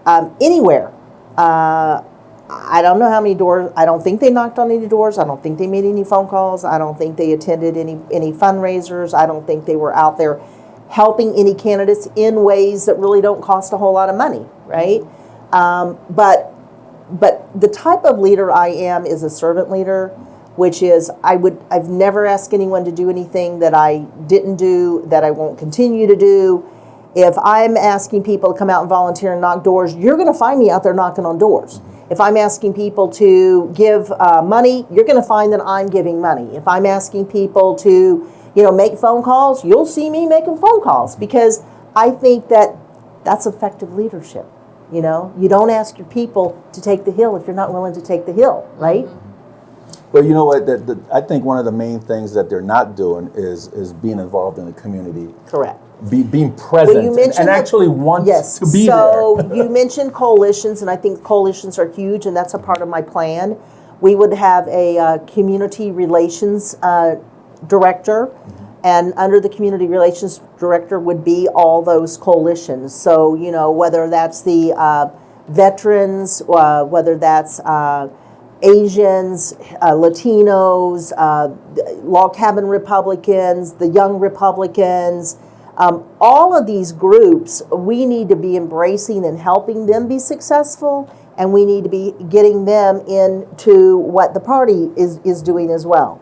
anywhere. I don't know how many doors. I don't think they knocked on any doors. I don't think they made any phone calls. I don't think they attended any fundraisers. I don't think they were out there helping any candidates in ways that really don't cost a whole lot of money, right? But the type of leader I am is a servant leader, which is I've never asked anyone to do anything that I didn't do, that I won't continue to do. If I'm asking people to come out and volunteer and knock doors, you're going to find me out there knocking on doors. If I'm asking people to give money, you're going to find that I'm giving money. If I'm asking people to, make phone calls, you'll see me making phone calls because I think that that's effective leadership. You don't ask your people to take the hill if you're not willing to take the hill, right? Well, you know what? I think one of the main things that they're not doing is being involved in the community. Correct. Being present and actually want to be there. So you mentioned coalitions, and I think coalitions are huge, and that's a part of my plan. We would have a community relations director, and under the community relations director would be all those coalitions. So, whether that's the veterans, whether that's Asians, Latinos, log cabin Republicans, the young Republicans, all of these groups, we need to be embracing and helping them be successful, and we need to be getting them into what the party is doing as well.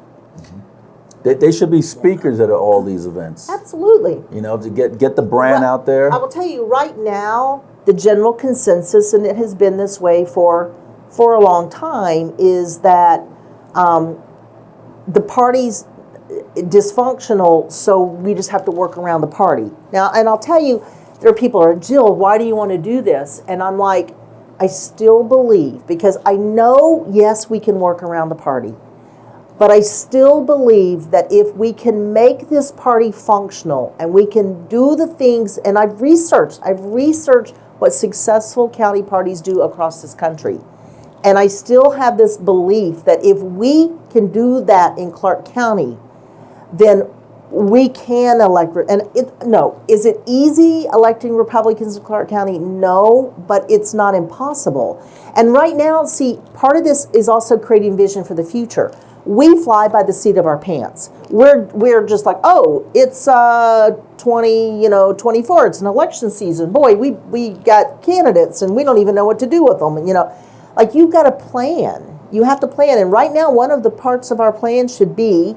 They should be speakers at all these events. Absolutely. To get the brand out there. I will tell you right now, the general consensus, and it has been this way for a long time, is that the party's dysfunctional, so we just have to work around the party. Now, and I'll tell you, there are people who are, Jill, why do you want to do this? And I'm like, I still believe, because I know, yes, we can work around the party, but I still believe that if we can make this party functional and we can do the things, and I've researched what successful county parties do across this country. And I still have this belief that if we can do that in Clark County, then we can elect. Is it easy electing Republicans in Clark County? No, but it's not impossible. And right now, see, part of this is also creating vision for the future. We fly by the seat of our pants. We're just like, oh, it's 2024. It's an election season. Boy, we got candidates, and we don't even know what to do with them. And like, you've got a plan. You have to plan. And right now, one of the parts of our plan should be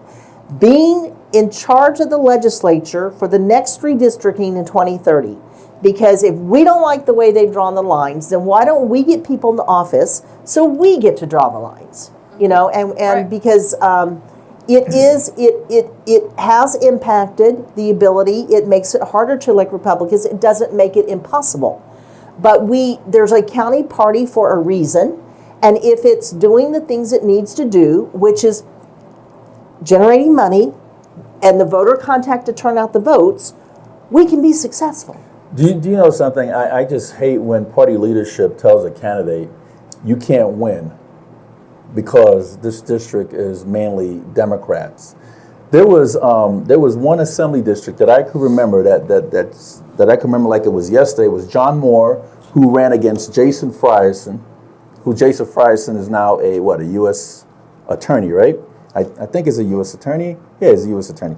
being in charge of the legislature for the next redistricting in 2030. Because if we don't like the way they've drawn the lines, then why don't we get people in the office so we get to draw the lines? Right. Because it has impacted the ability. It makes it harder to elect Republicans. It doesn't make it impossible. But there's a county party for a reason, and if it's doing the things it needs to do, which is generating money and the voter contact to turn out the votes, we can be successful. Do you know something? I just hate when party leadership tells a candidate, you can't win because this district is mainly Democrats. There was one assembly district that I could remember that I can remember like it was yesterday. It was John Moore, who ran against Jason Frierson, Jason Frierson is now a U.S. attorney, right? I think he's a U.S. attorney. Yeah, he's a U.S. attorney.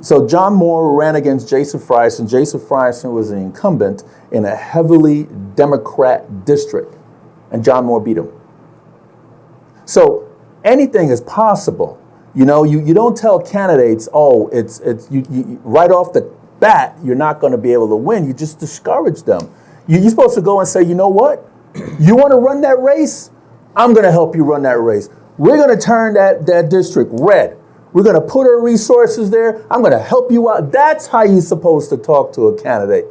So John Moore ran against Jason Frierson. Jason Frierson was an incumbent in a heavily Democrat district, and John Moore beat him. So anything is possible. You don't tell candidates, oh, it's you right off the bat, you're not going to be able to win. You just discourage them. You're supposed to go and say, you know what? You want to run that race? I'm going to help you run that race. We're going to turn that district red. We're going to put our resources there. I'm going to help you out. That's how you're supposed to talk to a candidate.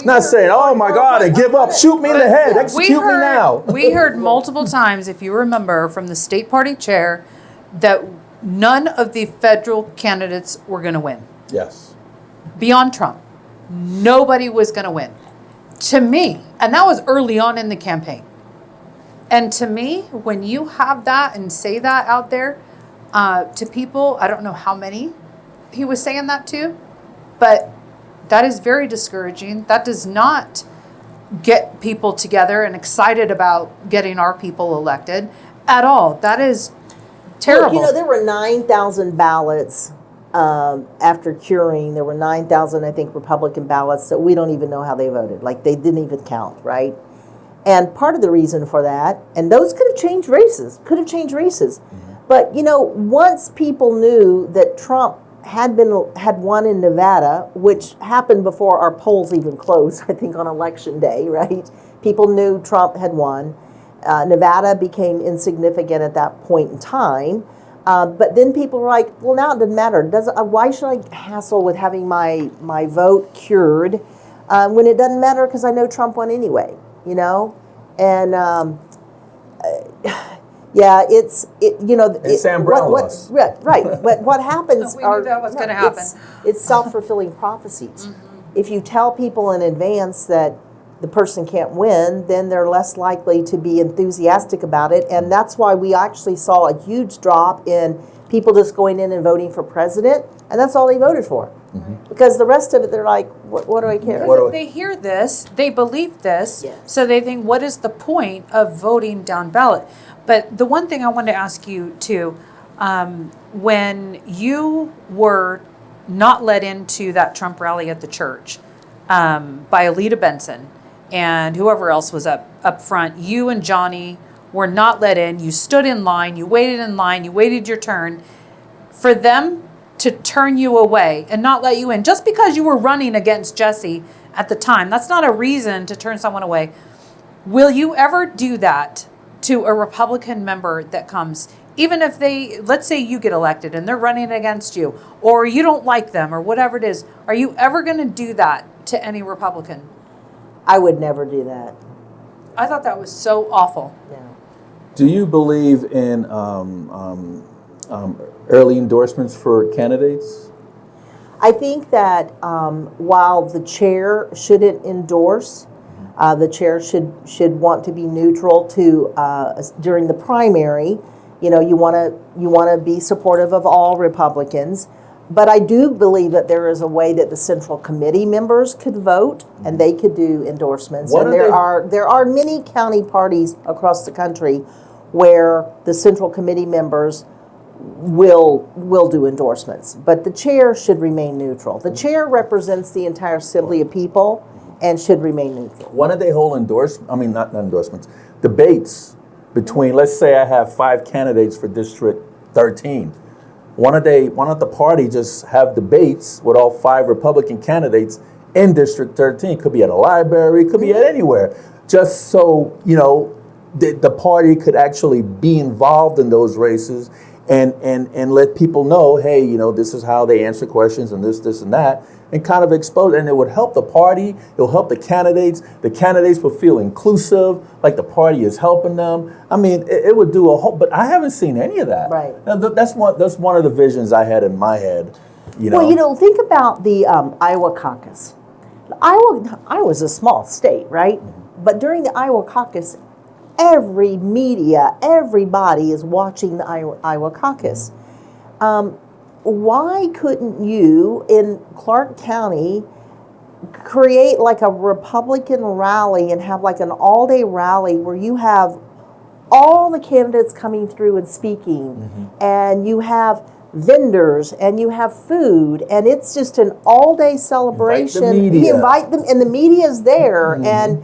Not saying, oh my God, and give up, shoot me in the head, execute me now. We heard multiple times, if you remember, from the state party chair that none of the federal candidates were going to win. Yes. Beyond Trump, nobody was going to win. To me, and that was early on in the campaign. And to me, when you have that and say that out there to people, I don't know how many he was saying that to, but that is very discouraging. That does not get people together and excited about getting our people elected at all. That is terrible. Look, there were 9,000 ballots after curing. There were 9,000, I think, Republican ballots that we don't even know how they voted. Like, they didn't even count, right? And part of the reason for that, and those could have changed races, Mm-hmm. But, once people knew that Trump had won in Nevada, which happened before our polls even closed, I think on election day, right? People knew Trump had won. Nevada became insignificant at that point in time. But then people were like, well, now it doesn't matter. Why should I hassle with having my vote cured when it doesn't matter because I know Trump won anyway, And yeah, it's Sam Brown lost. Right. But what happens? We knew that was going to happen. It's self-fulfilling prophecies. Mm-hmm. If you tell people in advance that the person can't win, then they're less likely to be enthusiastic about it, and that's why we actually saw a huge drop in people just going in and voting for president, and that's all they voted for. Mm-hmm. Because the rest of it, they're like, what do I care? They hear this, they believe this, yes. So they think, what is the point of voting down ballot? But the one thing I wanted to ask you too, when you were not let into that Trump rally at the church by Alita Benson and whoever else was up front, you and Johnny were not let in. You stood in line, you waited your turn. For them to turn you away and not let you in, just because you were running against Jesse at the time, that's not a reason to turn someone away. Will you ever do that to a Republican member that comes, even if let's say you get elected and they're running against you, or you don't like them, or whatever it is, are you ever going to do that to any Republican? I would never do that. I thought that was so awful. Yeah. Do you believe in early endorsements for candidates? I think that while the chair shouldn't endorse, the chair should want to be neutral to during the primary. You want to be supportive of all Republicans, but I do believe that there is a way that the Central Committee members could vote and they could do endorsements. And there are many county parties across the country where the Central Committee members will do endorsements, but the chair should remain neutral. The chair represents the entire assembly of people and should remain neutral. Why don't they hold not endorsements, debates between, let's say I have 5 candidates for District 13. Why don't the party just have debates with all 5 Republican candidates in District 13? It could be at a library, it could be at anywhere, just so, the party could actually be involved in those races and let people know, hey, this is how they answer questions and this and that, and kind of expose, and it would help the party, it will help the candidates will feel inclusive, like the party is helping them. I mean, it would do a whole, but I haven't seen any of that. Right. Now, that's one of the visions I had in my head. Well, think about the Iowa caucus. Iowa's a small state, right? Mm-hmm. But during the Iowa caucus, everybody is watching the Iowa caucus. Why couldn't you, in Clark County, create like a Republican rally and have like an all-day rally where you have all the candidates coming through and speaking, mm-hmm. and you have vendors and you have food, and it's just an all-day celebration. You invite them, and the media's there, mm-hmm. and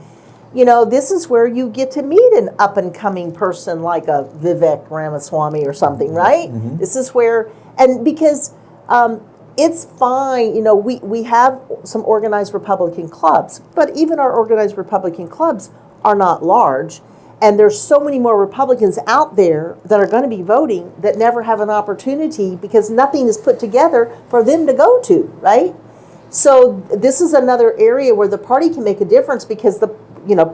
this is where you get to meet an up-and-coming person like a Vivek Ramaswamy or something, right? Mm-hmm. This is where, and because it's fine, we have some organized Republican clubs, but even our organized Republican clubs are not large. And there's so many more Republicans out there that are going to be voting that never have an opportunity because nothing is put together for them to go to, right? So this is another area where the party can make a difference because the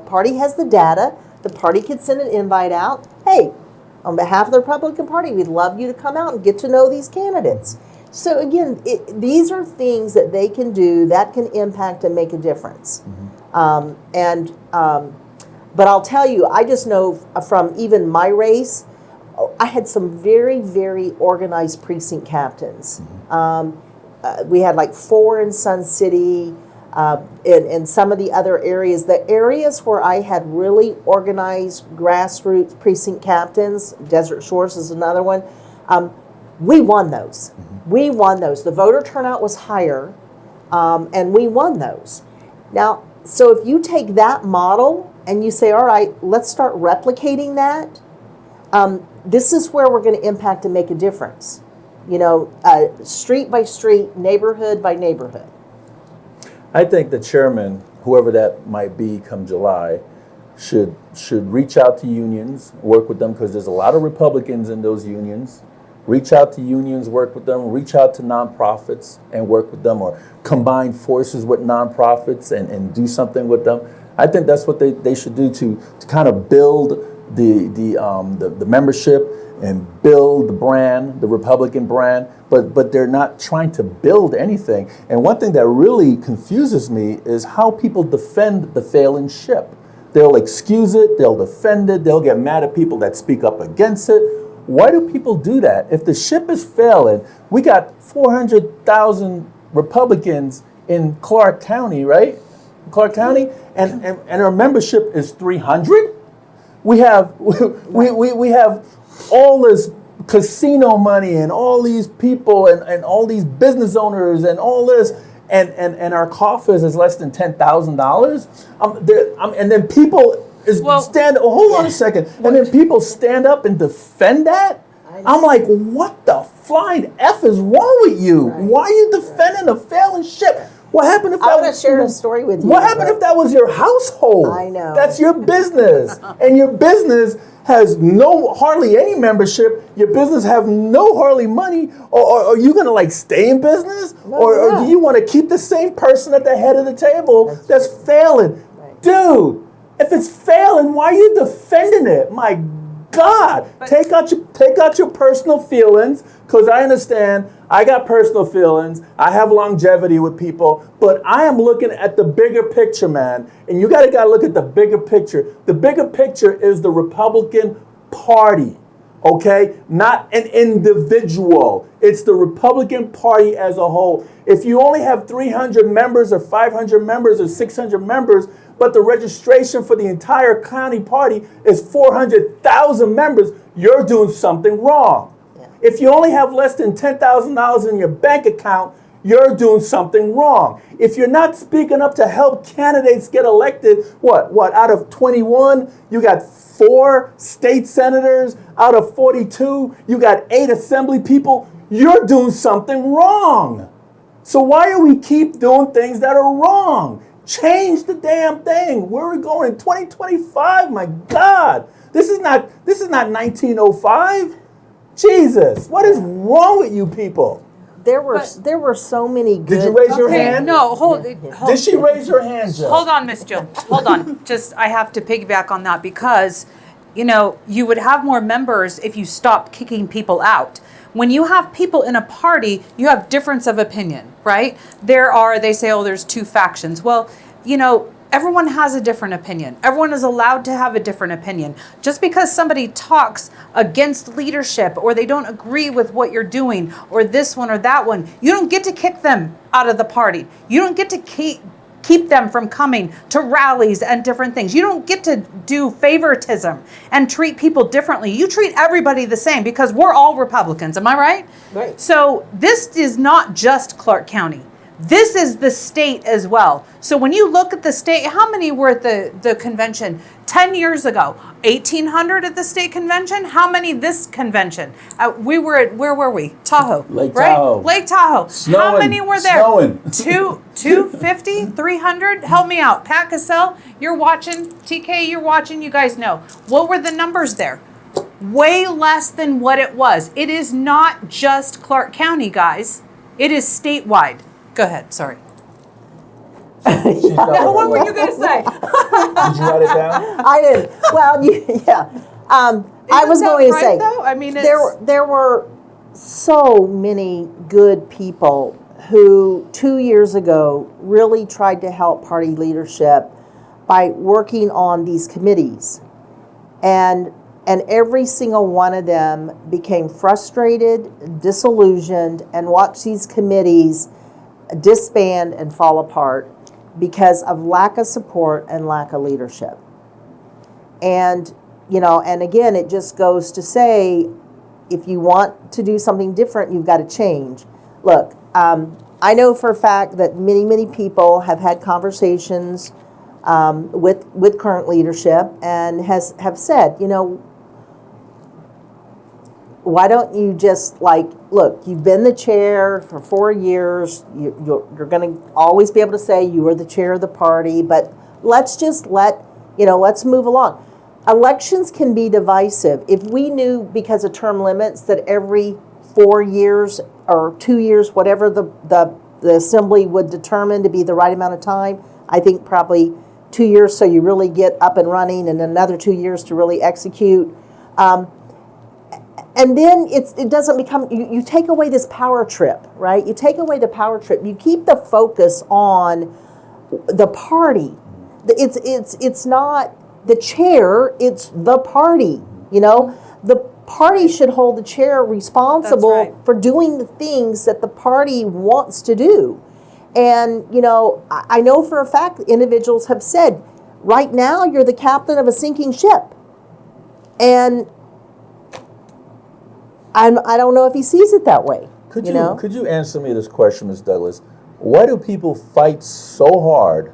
party has the data. The party can send an invite out. Hey, on behalf of the Republican Party, we'd love you to come out and get to know these candidates. So again, these are things that they can do that can impact and make a difference. But I'll tell you, I just know from even my race, I had some very, very organized precinct captains. We had like 4 in Sun City, and some of the other areas. The areas where I had really organized grassroots precinct captains, Desert Shores is another one, we won those. We won those. The voter turnout was higher, and we won those. Now, so if you take that model and you say, all right, let's start replicating that, this is where we're going to impact and make a difference. Street by street, neighborhood by neighborhood. I think the chairman, whoever that might be come July, should reach out to unions, work with them, because there's a lot of Republicans in those unions. Reach out to unions, work with them, reach out to nonprofits and work with them, or combine forces with nonprofits and do something with them. I think that's what they should do to kind of build the membership and build the brand, the Republican brand, but they're not trying to build anything. And one thing that really confuses me is how people defend the failing ship. They'll excuse it, they'll defend it, they'll get mad at people that speak up against it. Why do people do that? If the ship is failing, we got 400,000 Republicans in Clark County, right? Clark County, and our membership is 300. We have all this casino money and all these people and all these business owners and all this, and our coffers is less than $10,000. And then people hold on a second, and then people stand up and defend that. I'm like, what the flying F is wrong with you? Right. Why are you defending a failing ship? What happened if I want to share a story with you. What happened if that was your household? I know. That's your business. And your business has hardly any membership. Your business have hardly money. Or are you going to stay in business? Or do you want to keep the same person at the head of the table that's failing? Right. Dude, if it's failing, why are you defending it? My God, take out your personal feelings, because I understand I got personal feelings. I have longevity with people, but I am looking at the bigger picture, man. And you gotta look at the bigger picture. The bigger picture is the Republican Party, okay? Not an individual. It's the Republican Party as a whole. If you only have 300 members or 500 members or 600 members, but the registration for the entire county party is 400,000 members, you're doing something wrong. Yeah. If you only have less than $10,000 in your bank account, you're doing something wrong. If you're not speaking up to help candidates get elected, what out of 21, you got 4 state senators, out of 42, you got 8 assembly people, you're doing something wrong. So why do we keep doing things that are wrong? Change the damn thing. Where are we going in 2025? My God, this is not 1905. Jesus, what is wrong with you people? There were so many good. Did you raise your hand? No, hold. Did she raise her hand, Jill? Hold on, Miss Jill. Hold on. Just I have to piggyback on that because, you would have more members if you stopped kicking people out. When you have people in a party, you have difference of opinion, right? They say, there's 2 factions. Well, everyone has a different opinion. Everyone is allowed to have a different opinion. Just because somebody talks against leadership or they don't agree with what you're doing or this one or that one, you don't get to kick them out of the party. You don't get to keep them from coming to rallies and different things. You don't get to do favoritism and treat people differently. You treat everybody the same because we're all Republicans. Am I right? Right. So this is not just Clark County. This is the state as well. So when you look at the state, how many were at the convention 10 years ago? 1,800 at the state convention? How many this convention? We were at, where were we? Tahoe. Lake right? Tahoe. Lake Tahoe. Snowing, how many were there? snowing. 250, 300? Help me out. Pat Cassell, you're watching. TK, you're watching. You guys know. What were the numbers there? Way less than what it was. It is not just Clark County, guys. It is statewide. Go ahead. Sorry. What were you going to say? Did you write it down? I didn't. Well, yeah. I was going to say, though? I mean, there were so many good people who 2 years ago really tried to help party leadership by working on these committees. And every single one of them became frustrated, disillusioned, and watched these committees disband and fall apart because of lack of support and lack of leadership. And, and again, it just goes to say, if you want to do something different, you've got to change. Look, I know for a fact that many, many people have had conversations with current leadership and have said, why don't you just look, you've been the chair for 4 years, you're going to always be able to say you were the chair of the party, but let's just let's move along. Elections can be divisive. If we knew, because of term limits, that every 4 years or 2 years, whatever the assembly would determine to be the right amount of time, I think probably 2 years so you really get up and running, and another 2 years to really execute. And then it doesn't become, you take away this power trip, right? You take away the power trip. You keep the focus on the party. It's not the chair, it's the party, The party should hold the chair responsible for doing the things that the party wants to do. And, I know for a fact individuals have said, right now you're the captain of a sinking ship. And I don't know if he sees it that way. Could you answer me this question, Ms. Douglas? Why do people fight so hard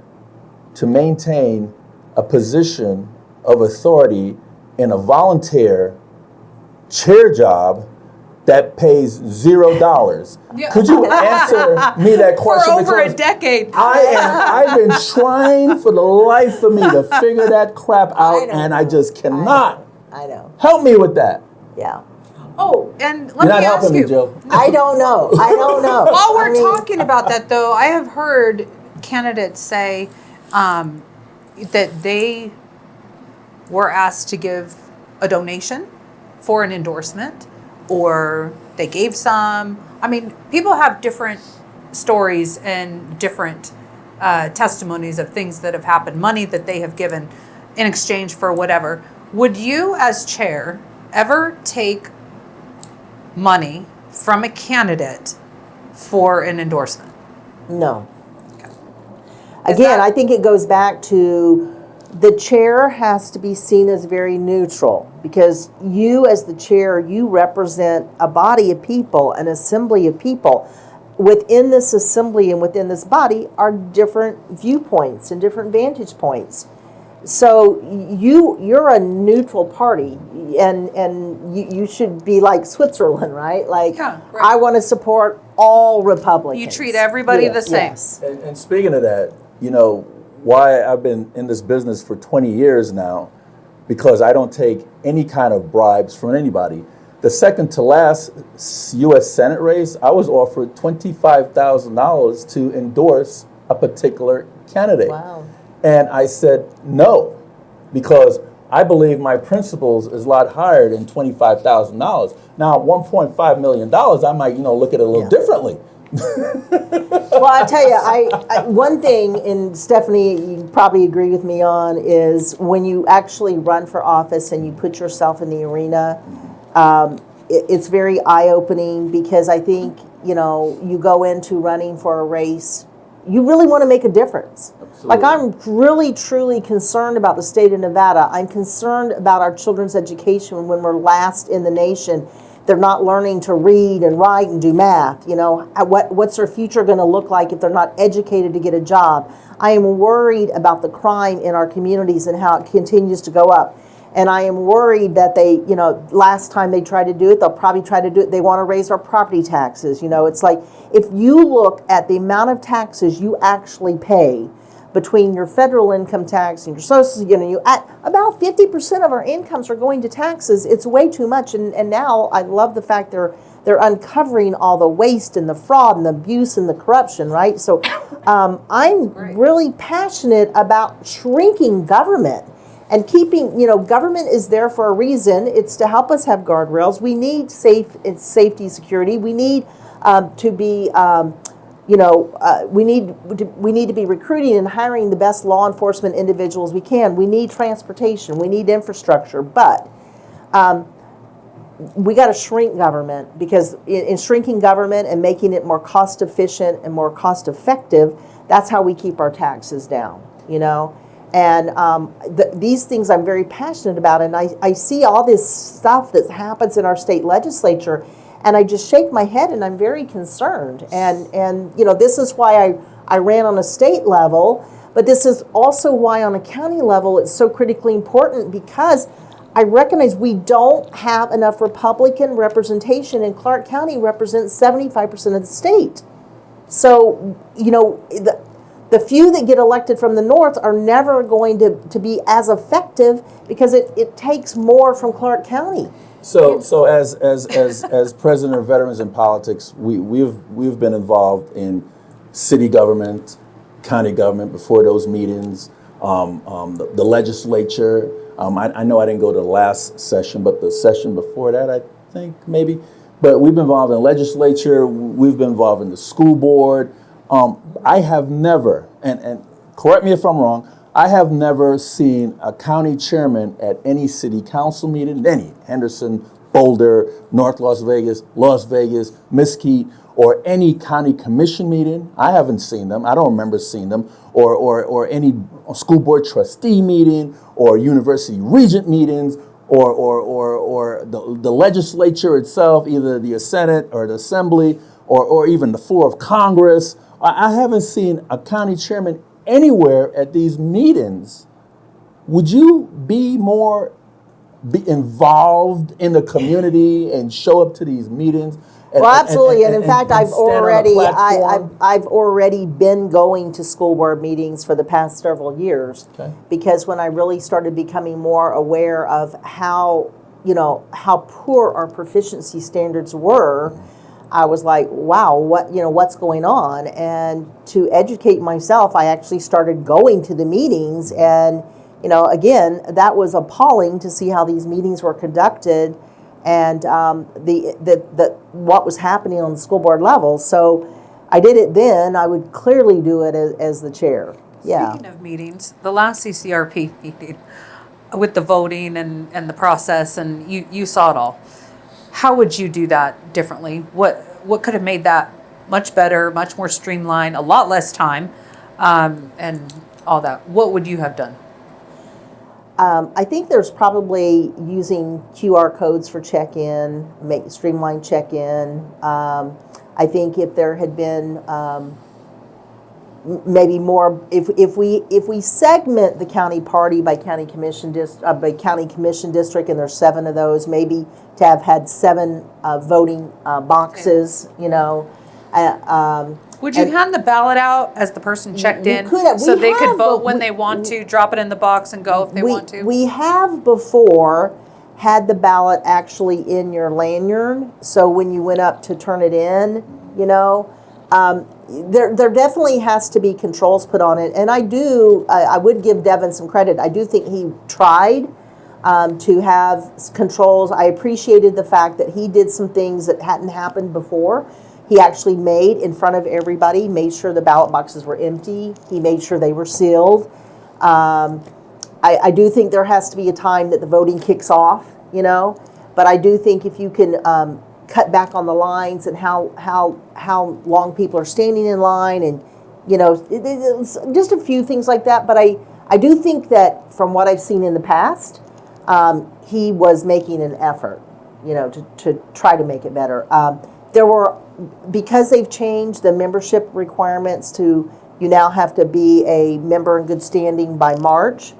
to maintain a position of authority in a volunteer chair job that pays $0? Yeah. Could you answer me that question? For over a decade. I've been trying for the life of me to figure that crap out, and I just cannot. I know. Help me with that. Yeah. Oh, and let You're me not ask helping you. me, Jill. I don't know. While we're talking about that, though, I have heard candidates say that they were asked to give a donation for an endorsement, or they gave some. I mean, people have different stories and different testimonies of things that have happened, money that they have given in exchange for whatever. Would you, as chair, ever take money from a candidate for an endorsement? No. Okay. Again, I think it goes back to the chair has to be seen as very neutral, because you as the chair, you represent a body of people, an assembly of people. Within this assembly and within this body are different viewpoints and different vantage points. So you're a neutral party, and you should be like Switzerland, right? I want to support all Republicans. You treat everybody the same. Yes. And speaking of that, why I've been in this business for 20 years now, because I don't take any kind of bribes from anybody. The second to last U.S. Senate race, I was offered $25,000 to endorse a particular candidate. Wow. And I said no, because I believe my principles is a lot higher than $25,000. Now, $1.5 million, I might, look at it a little differently. Well, I tell you, I one thing, and Stephanie, you probably agree with me on, is when you actually run for office and you put yourself in the arena, it's very eye-opening, because I think, you go into running for a race, you really want to make a difference. Absolutely. I'm really, truly concerned about the state of Nevada. I'm concerned about our children's education when we're last in the nation. they're not learning to read and write and do math. What's their future going to look like if they're not educated to get a job? I am worried about the crime in our communities and how it continues to go up. And I am worried that they, last time they tried to do it, they'll probably try to do it. They want to raise our property taxes. It's like, if you look at the amount of taxes you actually pay between your federal income tax and your social, about 50% of our incomes are going to taxes. It's way too much. And now I love the fact they're uncovering all the waste and the fraud and the abuse and the corruption, right? So I'm really passionate about shrinking government and keeping, government is there for a reason. It's to help us have guardrails. We need safety, security. We need to be we need to be recruiting and hiring the best law enforcement individuals we can. We need transportation. We need infrastructure. But we got to shrink government, because in shrinking government and making it more cost efficient and more cost effective, that's how we keep our taxes down, And these things I'm very passionate about. And I see all this stuff that happens in our state legislature, and I just shake my head, and I'm very concerned. And this is why I ran on a state level, but this is also why on a county level it's so critically important, because I recognize we don't have enough Republican representation, and Clark County represents 75% of the state. So, the few that get elected from the north are never going to be as effective, because it takes more from Clark County. So as president of Veterans in Politics, we've been involved in city government, county government before those meetings, the legislature. I know I didn't go to the last session, but the session before that, I think maybe. But we've been involved in legislature. We've been involved in the school board. I have never, and correct me if I'm wrong, I have never seen a county chairman at any city council meeting, Henderson, Boulder, North Las Vegas, Mesquite, or any county commission meeting. I haven't seen them. I don't remember seeing them, or any school board trustee meeting, or university regent meetings, or the legislature itself, either the Senate or the Assembly, or even the floor of Congress. I haven't seen a county chairman anywhere at these meetings. Would you be more involved in the community and show up to these meetings? Well, absolutely, and in fact, I've already been going to school board meetings for the past several years, because when I really started becoming more aware of how poor our proficiency standards were, I was like, wow, what's going on? And to educate myself, I actually started going to the meetings, and again, that was appalling to see how these meetings were conducted, and what was happening on the school board level. So I did it then. I would clearly do it as the chair. Yeah. Speaking of meetings, the last CCRP meeting with the voting and the process, and you saw it all. How would you do that differently? What could have made that much better, much more streamlined, a lot less time, and all that? What would you have done? I think there's probably using QR codes for check-in, make streamlined check-in. I think if there had been maybe more, if we segment the county party by county commission district, and there's 7 of those, maybe to have had 7 voting boxes, Would you hand the ballot out as the person checked in, so they could vote when they want to, drop it in the box and go if they want to? We have before had the ballot actually in your lanyard, so when you went up to turn it in, there definitely has to be controls put on it. And I would give Devin some credit. I do think he tried to have controls. I appreciated the fact that he did some things that hadn't happened before. He actually made, in front of everybody, made sure the ballot boxes were empty. He made sure they were sealed. I do think there has to be a time that the voting kicks off, but I do think if you can cut back on the lines and how long people are standing in line, and it's just a few things like that. But I do think that from what I've seen in the past, he was making an effort. to try to make it better. Because they've changed the membership requirements to, you now have to be a member in good standing by March,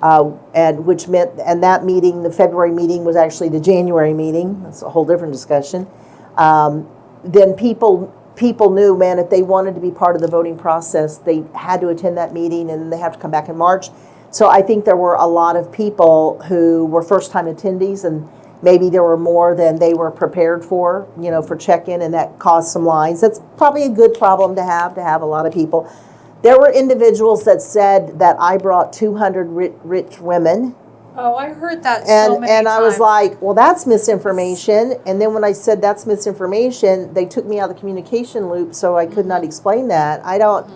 and which meant, and that meeting, the February meeting was actually the January meeting. That's a whole different discussion. Then people knew, man, if they wanted to be part of the voting process, they had to attend that meeting, and they have to come back in March. So I think there were a lot of people who were first-time attendees, and maybe there were more than they were prepared for, for check-in, and that caused some lines. That's probably a good problem to have a lot of people. There were individuals that said that I brought 200 rich women. Oh, I heard that so many times. And I was like, well, that's misinformation. And then when I said that's misinformation, they took me out of the communication loop, so I could not explain that. So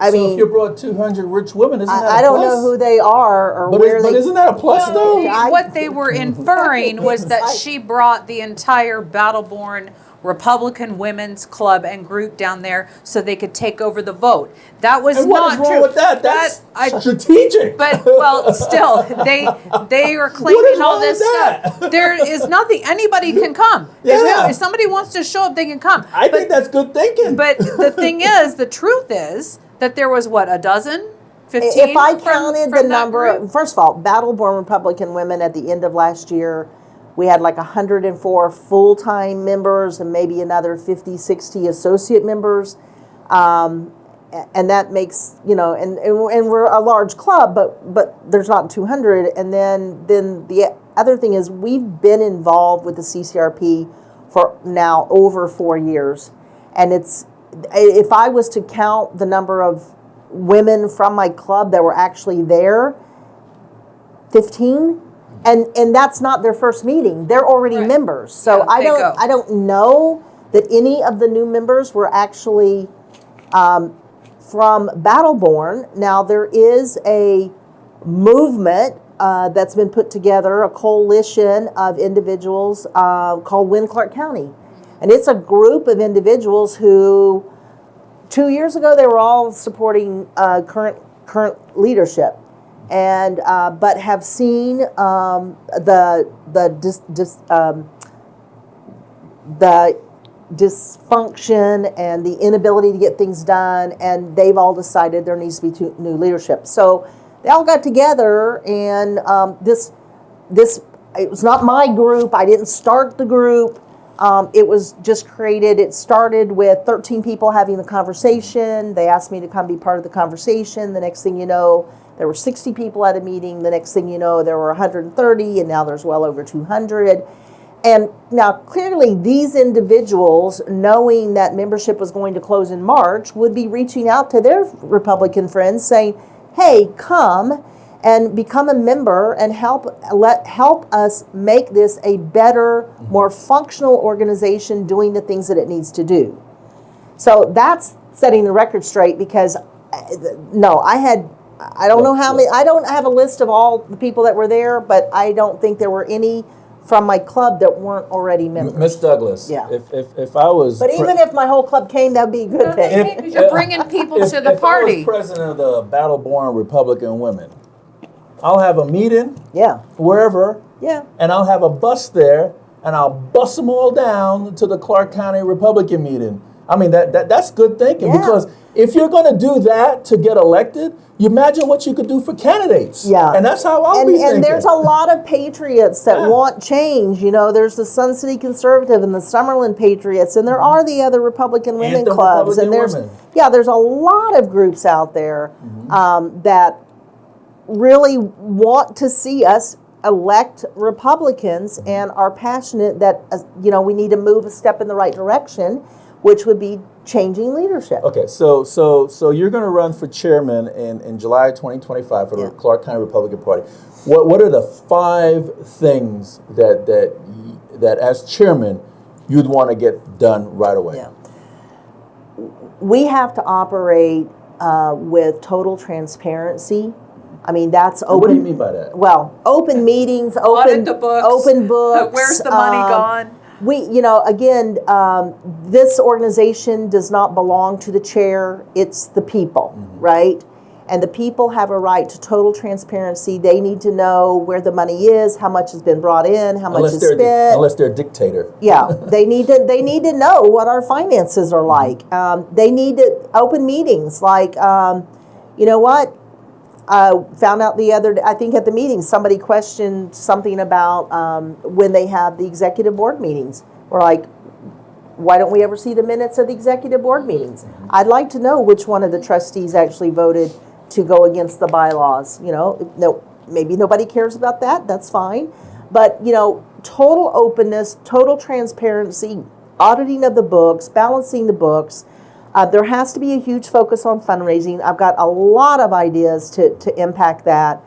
if you brought 200 rich women, isn't that a plus? I don't know who they are or where they... But isn't that a plus, though? What they were inferring was that she brought the entire Battleborn Republican Women's Club and group down there so they could take over the vote. That was and not true. What is wrong with that? That's strategic. But, well, still, they are claiming all this stuff. There is nothing. Anybody can come. Yeah. If somebody wants to show up, they can come. I think that's good thinking. But the thing is, the truth is that there was, a dozen? 15? If I counted the number, first of all, Battleborn Republican Women at the end of last year, we had like 104 full-time members and maybe another 50, 60 associate members. And that makes, and we're a large club, but there's not 200. And then the other thing is we've been involved with the CCRP for now over 4 years. And if I was to count the number of women from my club that were actually there, 15. And that's not their first meeting. They're already members. So yeah, I don't know that any of the new members were actually from Battleborn. Now there is a movement that's been put together, a coalition of individuals called Win Clark County. And it's a group of individuals who 2 years ago they were all supporting current leadership. And but have seen the dysfunction and the inability to get things done, and they've all decided there needs to be new leadership. So they all got together, and this it was not my group. I didn't start the group. It was just created. It started with 13 people having the conversation. They asked me to come be part of the conversation. The next thing you know, there were 60 people at a meeting. The next thing you know, there were 130, and now there's well over 200. And now, clearly, these individuals, knowing that membership was going to close in March, would be reaching out to their Republican friends saying, hey, come and become a member and help us make this a better, more functional organization doing the things that it needs to do. So that's setting the record straight because, I don't know how many. I don't have a list of all the people that were there, but I don't think there were any from my club that weren't already members. Miss Douglas, yeah. If I was, but even if my whole club came, that'd be a good thing. Because you're bringing people to the party. If I was president of the Battleborn Republican Women, I'll have a meeting, wherever, and I'll have a bus there, and I'll bus them all down to the Clark County Republican meeting. I mean, that's good thinking because if you're going to do that to get elected, you imagine what you could do for candidates. Yeah. And that's how I'll be thinking. And there's a lot of patriots that want change. There's the Sun City Conservative and the Summerlin Patriots, and there are the other Republican women clubs. And there's a lot of groups out there that really want to see us elect Republicans and are passionate that we need to move a step in the right direction, which would be changing leadership. Okay, so you're going to run for chairman in July 2025 for the Clark County Republican Party. What are the 5 things that as chairman you'd want to get done right away? Yeah. We have to operate with total transparency. I mean, that's open. What do you mean by that? Well, open meetings, open books. Where's the money gone? This organization does not belong to the chair. It's the people, right? And the people have a right to total transparency. They need to know where the money is, how much has been brought in, how much is spent. Unless they're a dictator. Yeah, they need to know what our finances are like. They need to open meetings. Like, you know what? Found out the other day, I think at the meeting, somebody questioned something about when they have the executive board meetings. We're like, why don't we ever see the minutes of the executive board meetings? I'd like to know which one of the trustees actually voted to go against the bylaws. You know, no, maybe nobody cares about that. That's fine. But, you know, total openness, total transparency, auditing of the books, balancing the books. There has to be a huge focus on fundraising. I've got a lot of ideas to impact that.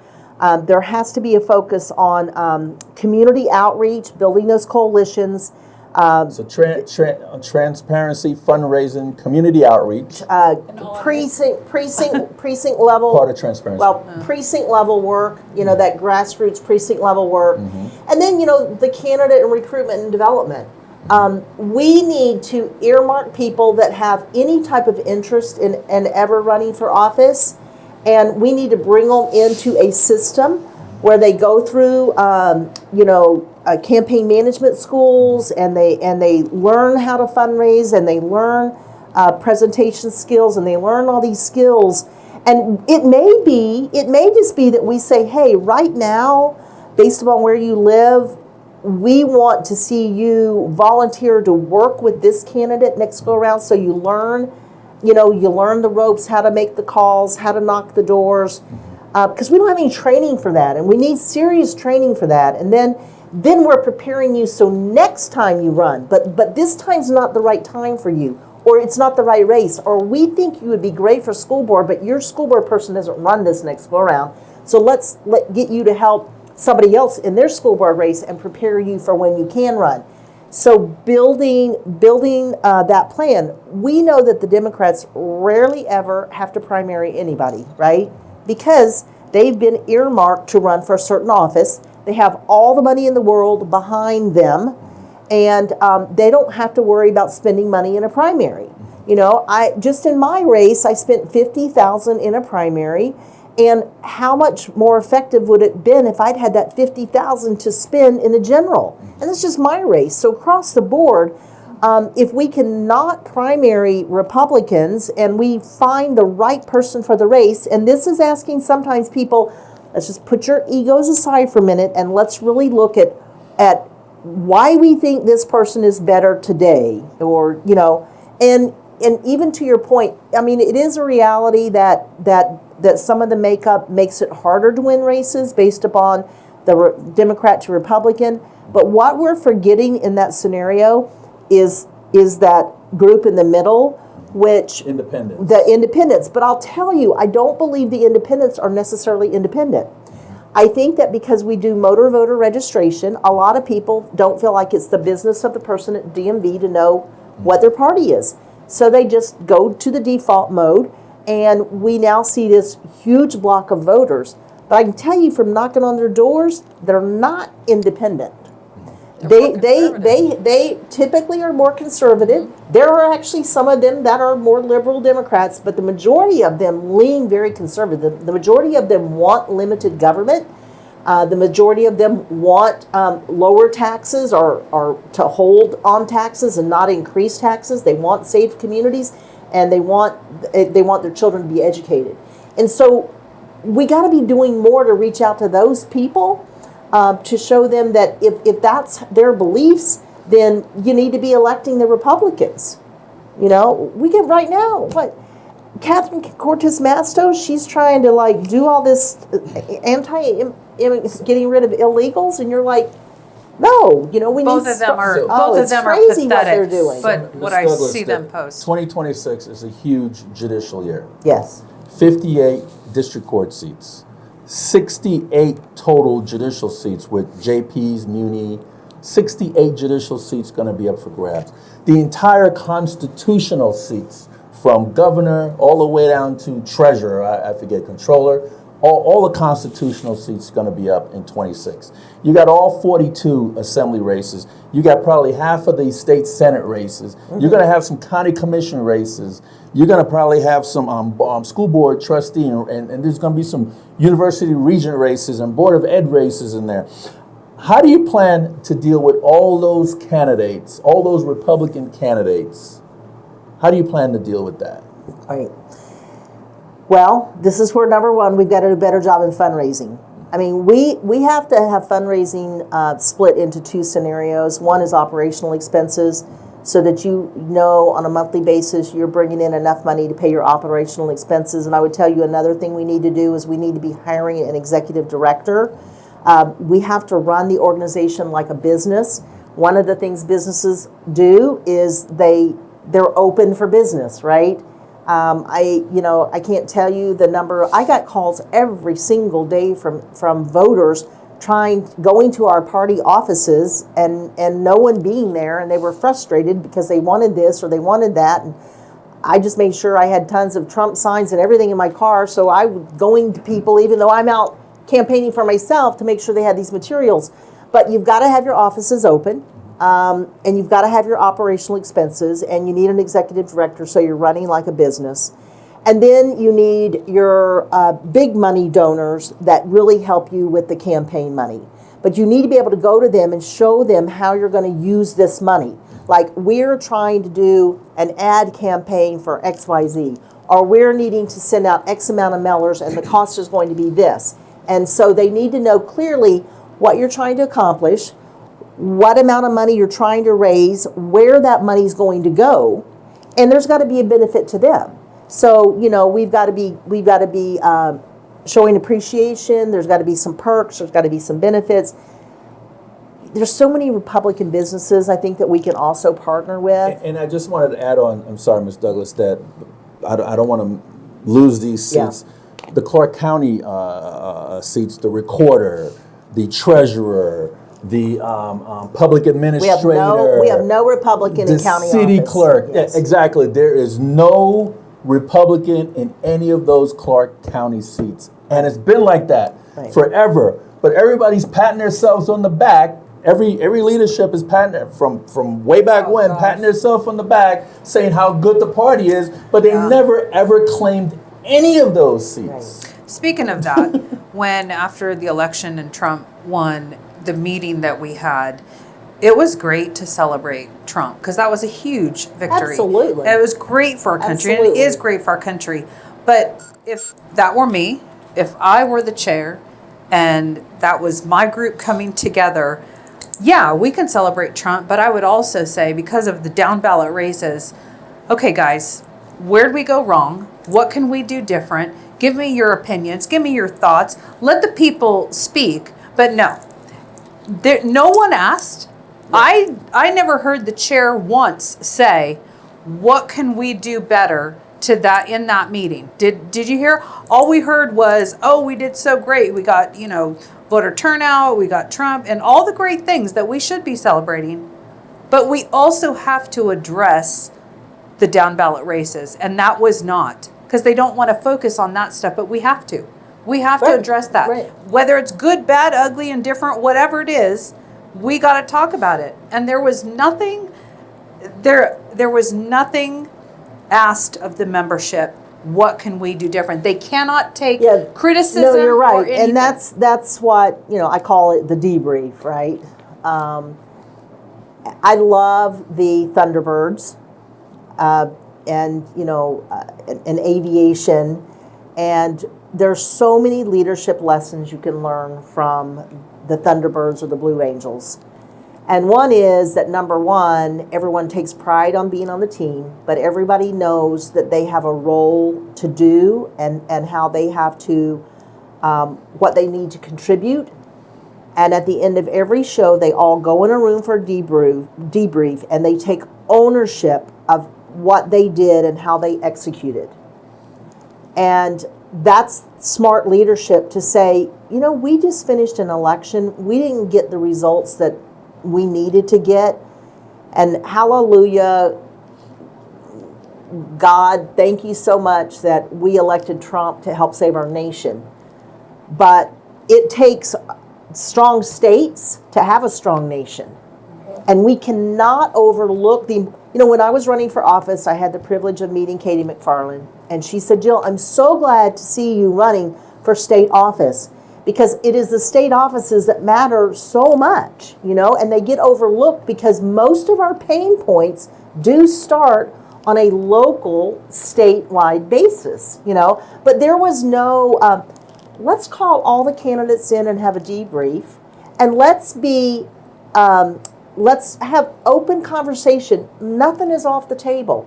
There has to be a focus on community outreach, building those coalitions. So transparency, fundraising, community outreach. Precinct level. Part of transparency. Well, precinct level work, you know, that grassroots precinct level work. And then, you know, the candidate and recruitment and development. We need to earmark people that have any type of interest in ever running for office, and we need to bring them into a system where they go through, campaign management schools, and they learn how to fundraise, and they learn presentation skills, and they learn all these skills. And it may just be that we say, hey, right now, based upon where you live, we want to see you volunteer to work with this candidate next go around, so you learn the ropes, how to make the calls, how to knock the doors, because we don't have any training for that, and we need serious training for that. And then we're preparing you so next time you run, but this time's not the right time for you, or it's not the right race, or we think you would be great for school board, but your school board person doesn't run this next go around. So let's get you to help somebody else in their school board race and prepare you for when you can run. So building that plan. We know that the Democrats rarely ever have to primary anybody, right? Because they've been earmarked to run for a certain office. They have all the money in the world behind them, and they don't have to worry about spending money in a primary. You know, just in my race, I spent $50,000 in a primary. And how much more effective would it have been if I'd had that $50,000 to spend in the general? And it's just my race. So across the board, if we can not primary Republicans and we find the right person for the race, and this is asking sometimes people, let's just put your egos aside for a minute and let's really look at why we think this person is better today, or, you know, and even to your point, I mean, it is a reality that some of the makeup makes it harder to win races based upon the Democrat to Republican. But what we're forgetting in that scenario is that group in the middle, which the independents. But I'll tell you, I don't believe the independents are necessarily independent. I think that because we do motor voter registration, a lot of people don't feel like it's the business of the person at DMV to know what their party is. So they just go to the default mode, and we now see this huge block of voters. But I can tell you from knocking on their doors, they're not independent. They typically are more conservative. There are actually some of them that are more liberal Democrats, but the majority of them lean very conservative. The majority of them want limited government. The majority of them want lower taxes or to hold on taxes and not increase taxes. They want safe communities, and they want their children to be educated. And so we got to be doing more to reach out to those people to show them that if that's their beliefs, then you need to be electing the Republicans. You know, we get right now, what? Catherine Cortez Masto, she's trying to do all this getting rid of illegals, and you're like, no, you know, we both need of them are so, both of them are crazy pathetic. what they're doing. But what I see them post. 2026 is a huge judicial year. Yes. 58 district court seats, 68 total judicial seats with JPs, Muni, 68 judicial seats going to be up for grabs. The entire constitutional seats, from governor all the way down to treasurer, I forget, controller, all the constitutional seats going to be up in 26. You got all 42 assembly races. You got probably half of the state senate races. You're going to have some county commission races. You're going to probably have some school board trustee, and there's going to be some university regent races and board of ed races in there. How do you plan to deal with all those candidates, all those Republican candidates? How do you plan to deal with that? All right. Well, this is where, number one, we've got to do a better job in fundraising. I mean, we have to have fundraising split into two scenarios. One is operational expenses, so that you know on a monthly basis you're bringing in enough money to pay your operational expenses. And I would tell you another thing we need to do is we need to be hiring an executive director. We have to run the organization like a business. One of the things businesses do is they're open for business, right? I can't tell you the number. I got calls every single day from voters going to our party offices and no one being there, and they were frustrated because they wanted this or they wanted that. And I just made sure I had tons of Trump signs and everything in my car, so I was going to people even though I'm out campaigning for myself to make sure they had these materials. But you've got to have your offices open. And you've got to have your operational expenses, and you need an executive director so you're running like a business. And then you need your big money donors that really help you with the campaign money. But you need to be able to go to them and show them how you're going to use this money. Like, we're trying to do an ad campaign for XYZ, or we're needing to send out X amount of mailers and the cost is going to be this. And so they need to know clearly what you're trying to accomplish, what amount of money you're trying to raise, where that money's going to go, and there's got to be a benefit to them. So, we've got to be showing appreciation. There's got to be some perks. There's got to be some benefits. There's so many Republican businesses I think that we can also partner with. And I just wanted to add on, I'm sorry, Ms. Douglas, that I don't want to lose these seats. Yeah. The Clark County seats, the recorder, the treasurer, the public administrator. We have no Republican in county office. The city clerk. Yes. Yeah, exactly. There is no Republican in any of those Clark County seats. And it's been like that forever. But everybody's patting themselves on the back. Every leadership is patting from way back patting themselves on the back, saying how good the party is, but they never ever claimed any of those seats. Right. Speaking of that, when after the election and Trump won, the meeting that we had, it was great to celebrate Trump because that was a huge victory. Absolutely. It was great for our country, and it is great for our country. But if that were me, if I were the chair and that was my group coming together, yeah, we can celebrate Trump, but I would also say, because of the down ballot races, okay, guys, where did we go wrong? What can we do different? Give me your opinions. Give me your thoughts. Let the people speak. But no. No one asked. I never heard the chair once say, what can we do better to that in that meeting? Did you hear? All we heard was, oh, we did so great. We got, voter turnout, we got Trump, and all the great things that we should be celebrating. But we also have to address the down ballot races, and that was not, because they don't want to focus on that stuff, but we have to. We have to address that. Right. Whether it's good, bad, ugly, indifferent, whatever it is, we got to talk about it. And there was nothing asked of the membership. What can we do different? They cannot take criticism. No, you're right, or anything. and that's what I call it, the debrief, right? I love the Thunderbirds, and aviation, and there's so many leadership lessons you can learn from the Thunderbirds or the Blue Angels. And one is that, number one, everyone takes pride on being on the team, but everybody knows that they have a role to do and how they have to, what they need to contribute. And at the end of every show, they all go in a room for a debrief, and they take ownership of what they did and how they executed. And that's smart leadership to say, we just finished an election. We didn't get the results that we needed to get, and hallelujah, God, thank you so much that we elected Trump to help save our nation. but it takes strong states to have a strong nation. And we cannot overlook when I was running for office, I had the privilege of meeting Katie McFarland. And she said, Jill, I'm so glad to see you running for state office, because it is the state offices that matter so much, and they get overlooked because most of our pain points do start on a local, statewide basis, But there was no, let's call all the candidates in and have a debrief, and let's have open conversation. Nothing is off the table.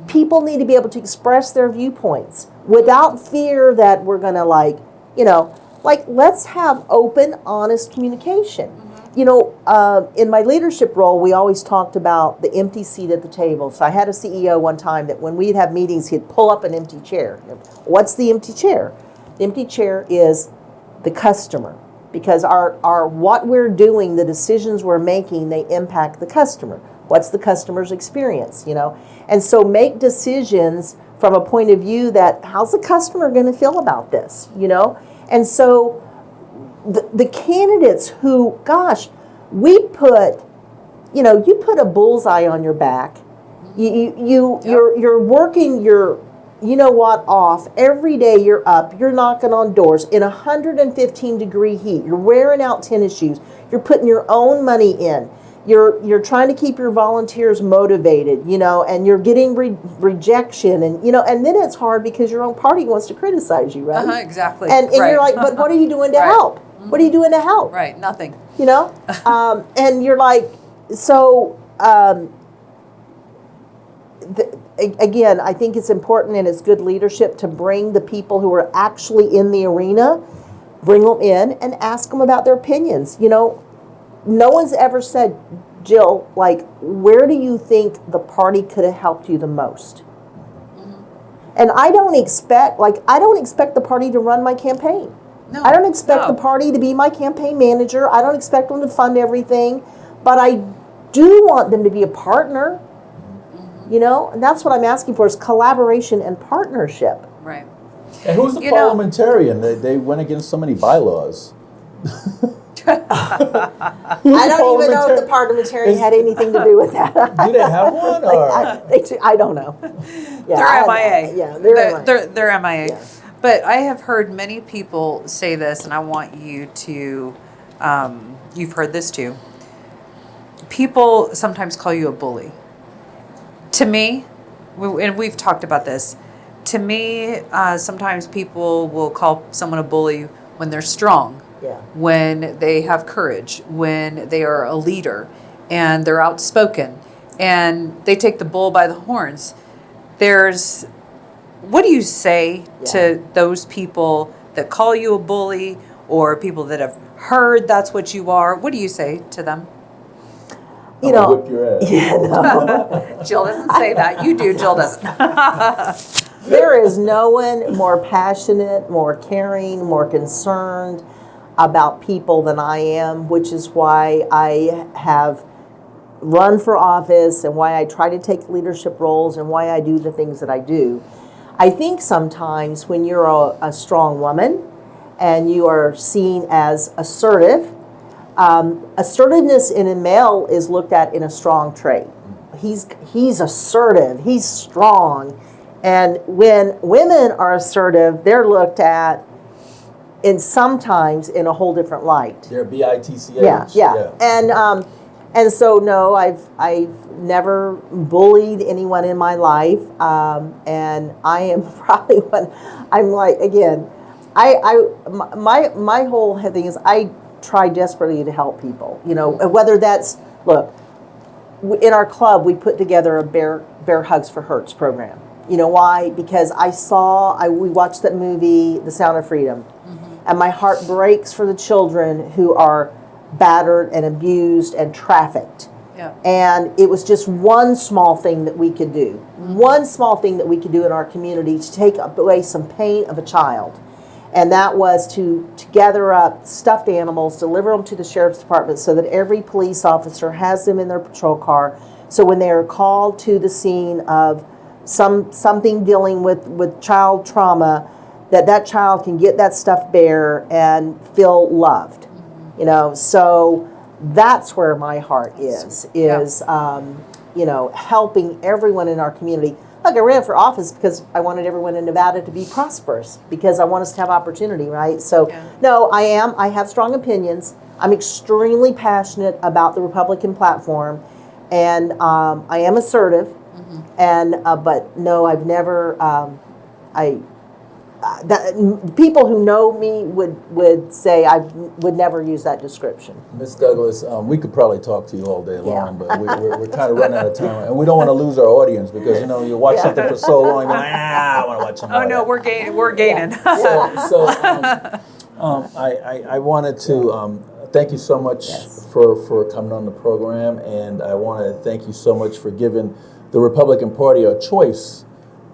People need to be able to express their viewpoints without fear that we're going to let's have open, honest communication. In my leadership role, we always talked about the empty seat at the table. So I had a CEO one time that when we'd have meetings, he'd pull up an empty chair. What's the empty chair? The empty chair is the customer, because our what we're doing, the decisions we're making, they impact the customer. What's the customer's experience, And so make decisions from a point of view that how's the customer going to feel about this, And so the candidates who, gosh, we put, you put a bullseye on your back. You're working your, off every day. You're up. You're knocking on doors in 115-degree heat. You're wearing out tennis shoes. You're putting your own money in. You're trying to keep your volunteers motivated, and you're getting rejection, and and then it's hard because your own party wants to criticize you, right? Exactly. And right. you're like, but what are you doing to help? What are you doing to help? Right, nothing. And you're like, so. Again, I think it's important and it's good leadership to bring the people who are actually in the arena, bring them in and ask them about their opinions. No one's ever said, Jill, where do you think the party could have helped you the most? And I don't expect the party to run my campaign. No, I don't expect the party to be my campaign manager. I don't expect them to fund everything, but I do want them to be a partner. And that's what I'm asking for is collaboration and partnership. Right. And who's the parliamentarian? They went against so many bylaws. I don't even know if the parliamentarian had anything to do with that. Do they have one? Or? I don't know. Yeah, they're MIA. Yeah, they're MIA. They're MIA. Yeah. But I have heard many people say this, and I want you to, you've heard this too. People sometimes call you a bully. To me, and we've talked about this, to me, sometimes people will call someone a bully when they're strong, when they have courage, when they are a leader, and they're outspoken, and they take the bull by the horns. What do you say to those people that call you a bully, or people that have heard that's what you are? What do you say to them? Whip your ass. Yeah, no. Jill doesn't say that. You do, Jill doesn't. There is no one more passionate, more caring, more concerned about people than I am, which is why I have run for office and why I try to take leadership roles and why I do the things that I do. I think sometimes when you're a strong woman and you are seen as assertive, assertiveness in a male is looked at in a strong trait. He's assertive, he's strong. And when women are assertive, they're looked at sometimes in a whole different light. They're BITCH. Yeah. And so no, I've never bullied anyone in my life. And I am probably one. I'm like, again, my whole thing is I try desperately to help people. Whether that's, look, in our club we put together a Bear Hugs for Hurts program. You know why? Because we watched that movie, The Sound of Freedom, and my heart breaks for the children who are battered and abused and trafficked. Yeah. And it was just one small thing that we could do. One small thing that we could do in our community to take away some pain of a child. And that was to gather up stuffed animals, deliver them to the sheriff's department so that every police officer has them in their patrol car. So when they are called to the scene of something dealing with child trauma, that child can get that stuffed bear and feel loved. You know, so that's where my heart is you know, helping everyone in our community. Look, I ran for office because I wanted everyone in Nevada to be prosperous, because I want us to have opportunity, right? So, no, I have strong opinions. I'm extremely passionate about the Republican platform, and I am assertive, and but no, I've never, people who know me would say I would never use that description. Ms. Douglas, we could probably talk to you all day long, but we're kind of running out of time, and we don't want to lose our audience, because you know you watch something for so long, you're like, I want to watch something. Oh no, we're gaining. We're gaining. I wanted to thank you so much for coming on the program, and I want to thank you so much for giving the Republican Party a choice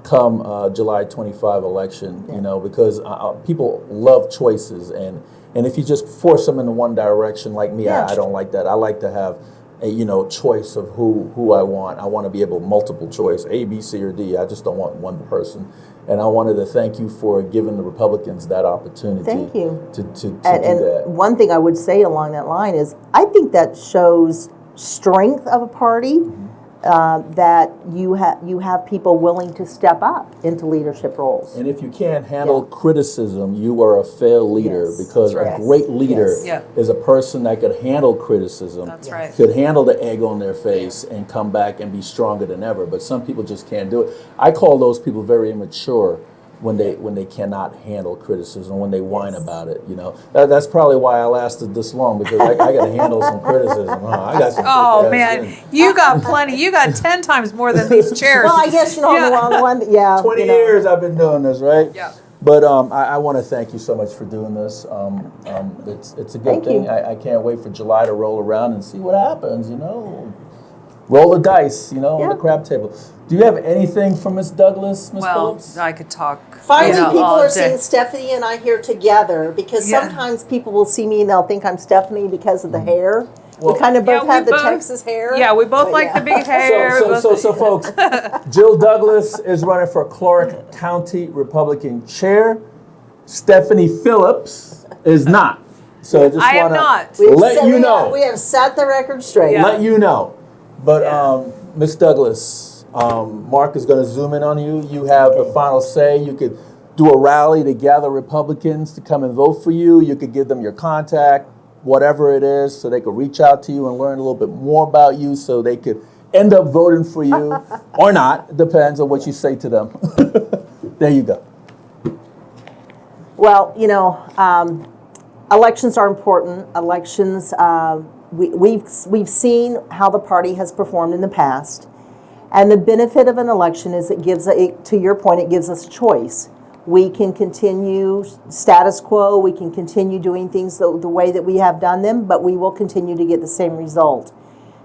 come July 25 election, you know, because people love choices, and if you just force them in one direction, like me, I don't like that. I like to have a choice of who I want. I want to be able multiple choice, A, B, C, or D. I just don't want one person. And I wanted to thank you for giving the Republicans that opportunity. Thank you. To do and that. One thing I would say along that line is I think that shows strength of a party. That you have people willing to step up into leadership roles. And if you can't handle criticism, you are a failed leader, because a great leader is a person that could handle criticism, That's right. could handle the egg on their face and come back and be stronger than ever. But some people just can't do it. I call those people very immature when they cannot handle criticism, when they whine about it. You know, that's probably why I lasted this long, because I got to handle some criticism. I got some. Oh man, you got plenty. You got 10 times more than these chairs. Well, I guess I'm the wrong one. Yeah. 20 years I've been doing this, right? Yeah. But I want to thank you so much for doing this. It's a good thing. I can't wait for July to roll around and see what happens. You know, roll the dice. You know, on the crab table. Do you have anything from Ms. Douglas, Ms. Phillips? I could talk. Finally, people all are day. seeing Stephanie and I here together, because sometimes people will see me and they'll think I'm Stephanie because of the hair. Well, we kind of both have the both- Texas hair. Yeah, we both like the big hair. So folks, Jill Douglas is running for Clark County Republican chair. Stephanie Phillips is not. So I just I am want not. to let you know. We have set the record straight. Yeah. Let you know. But Ms. Douglas, Mark is going to zoom in on you. You have the final say. You could do a rally to gather Republicans to come and vote for you. You could give them your contact, whatever it is, so they could reach out to you and learn a little bit more about you, so they could end up voting for you or not. It depends on what you say to them. There you go. Well, you know, elections are important. Elections, we've seen how the party has performed in the past. And the benefit of an election is it gives, to your point, it gives us a choice. We can continue status quo, we can continue doing things the way that we have done them, but we will continue to get the same result.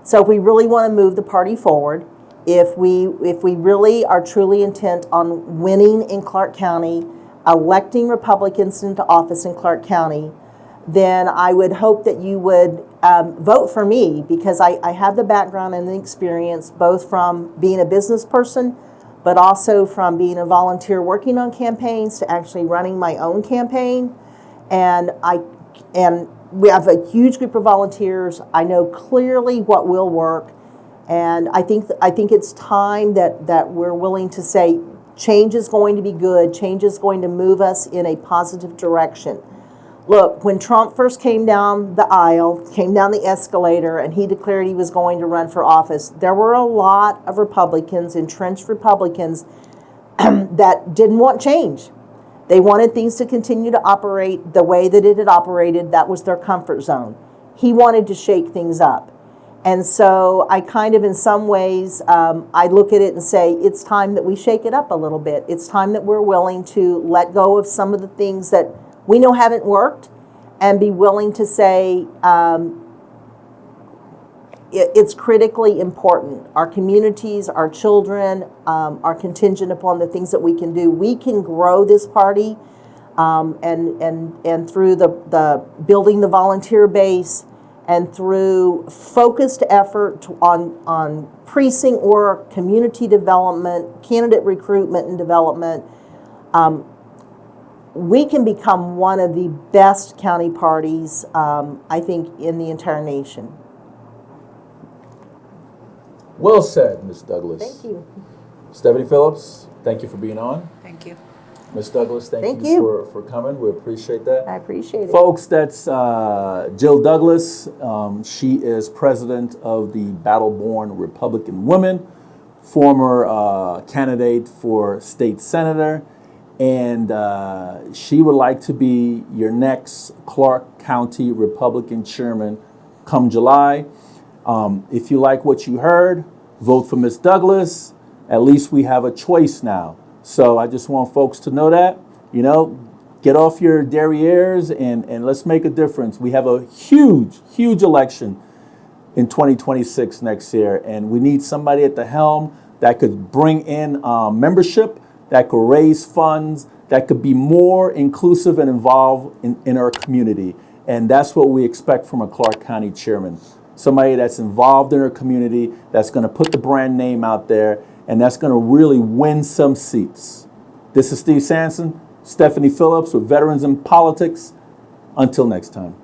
So if we really want to move the party forward, if we really are truly intent on winning in Clark County, electing Republicans into office in Clark County, then I would hope that you would vote for me, because I have the background and the experience both from being a business person, but also from being a volunteer working on campaigns to actually running my own campaign. And we have a huge group of volunteers. I know clearly what will work, and I think it's time that we're willing to say change is going to be good. Change is going to move us in a positive direction. Look, when Trump first came down the aisle, came down the escalator, and he declared he was going to run for office, there were a lot of Republicans, entrenched Republicans, that didn't want change. They wanted things to continue to operate the way that it had operated. That was their comfort zone. He wanted to shake things up. And so I kind of, in some ways, I look at it and say, it's time that we shake it up a little bit. It's time that we're willing to let go of some of the things that we know haven't worked, and be willing to say it's critically important. Our communities, our children are contingent upon the things that we can do. We can grow this party, and through the building the volunteer base, and through focused effort on precinct work, community development, candidate recruitment and development. we can become one of the best county parties, I think, in the entire nation. Well said, Ms. Douglas. Thank you. Stephanie Phillips, thank you for being on. Thank you. Ms. Douglas, thank you. for coming. We appreciate that. I appreciate it. Folks, that's Jill Douglas. She is president of the Battle-Born Republican Women, former candidate for state senator, and she would like to be your next Clark County Republican chairman come July. If you like what you heard, vote for Ms. Douglas. At least we have a choice now. So I just want folks to know that, get off your derrieres and let's make a difference. We have a huge, huge election in 2026 next year, and we need somebody at the helm that could bring in membership, that could raise funds, that could be more inclusive and involved in our community. And that's what we expect from a Clark County chairman. Somebody that's involved in our community, that's going to put the brand name out there, and that's going to really win some seats. This is Steve Sanson, Stephanie Phillips with Veterans in Politics. Until next time.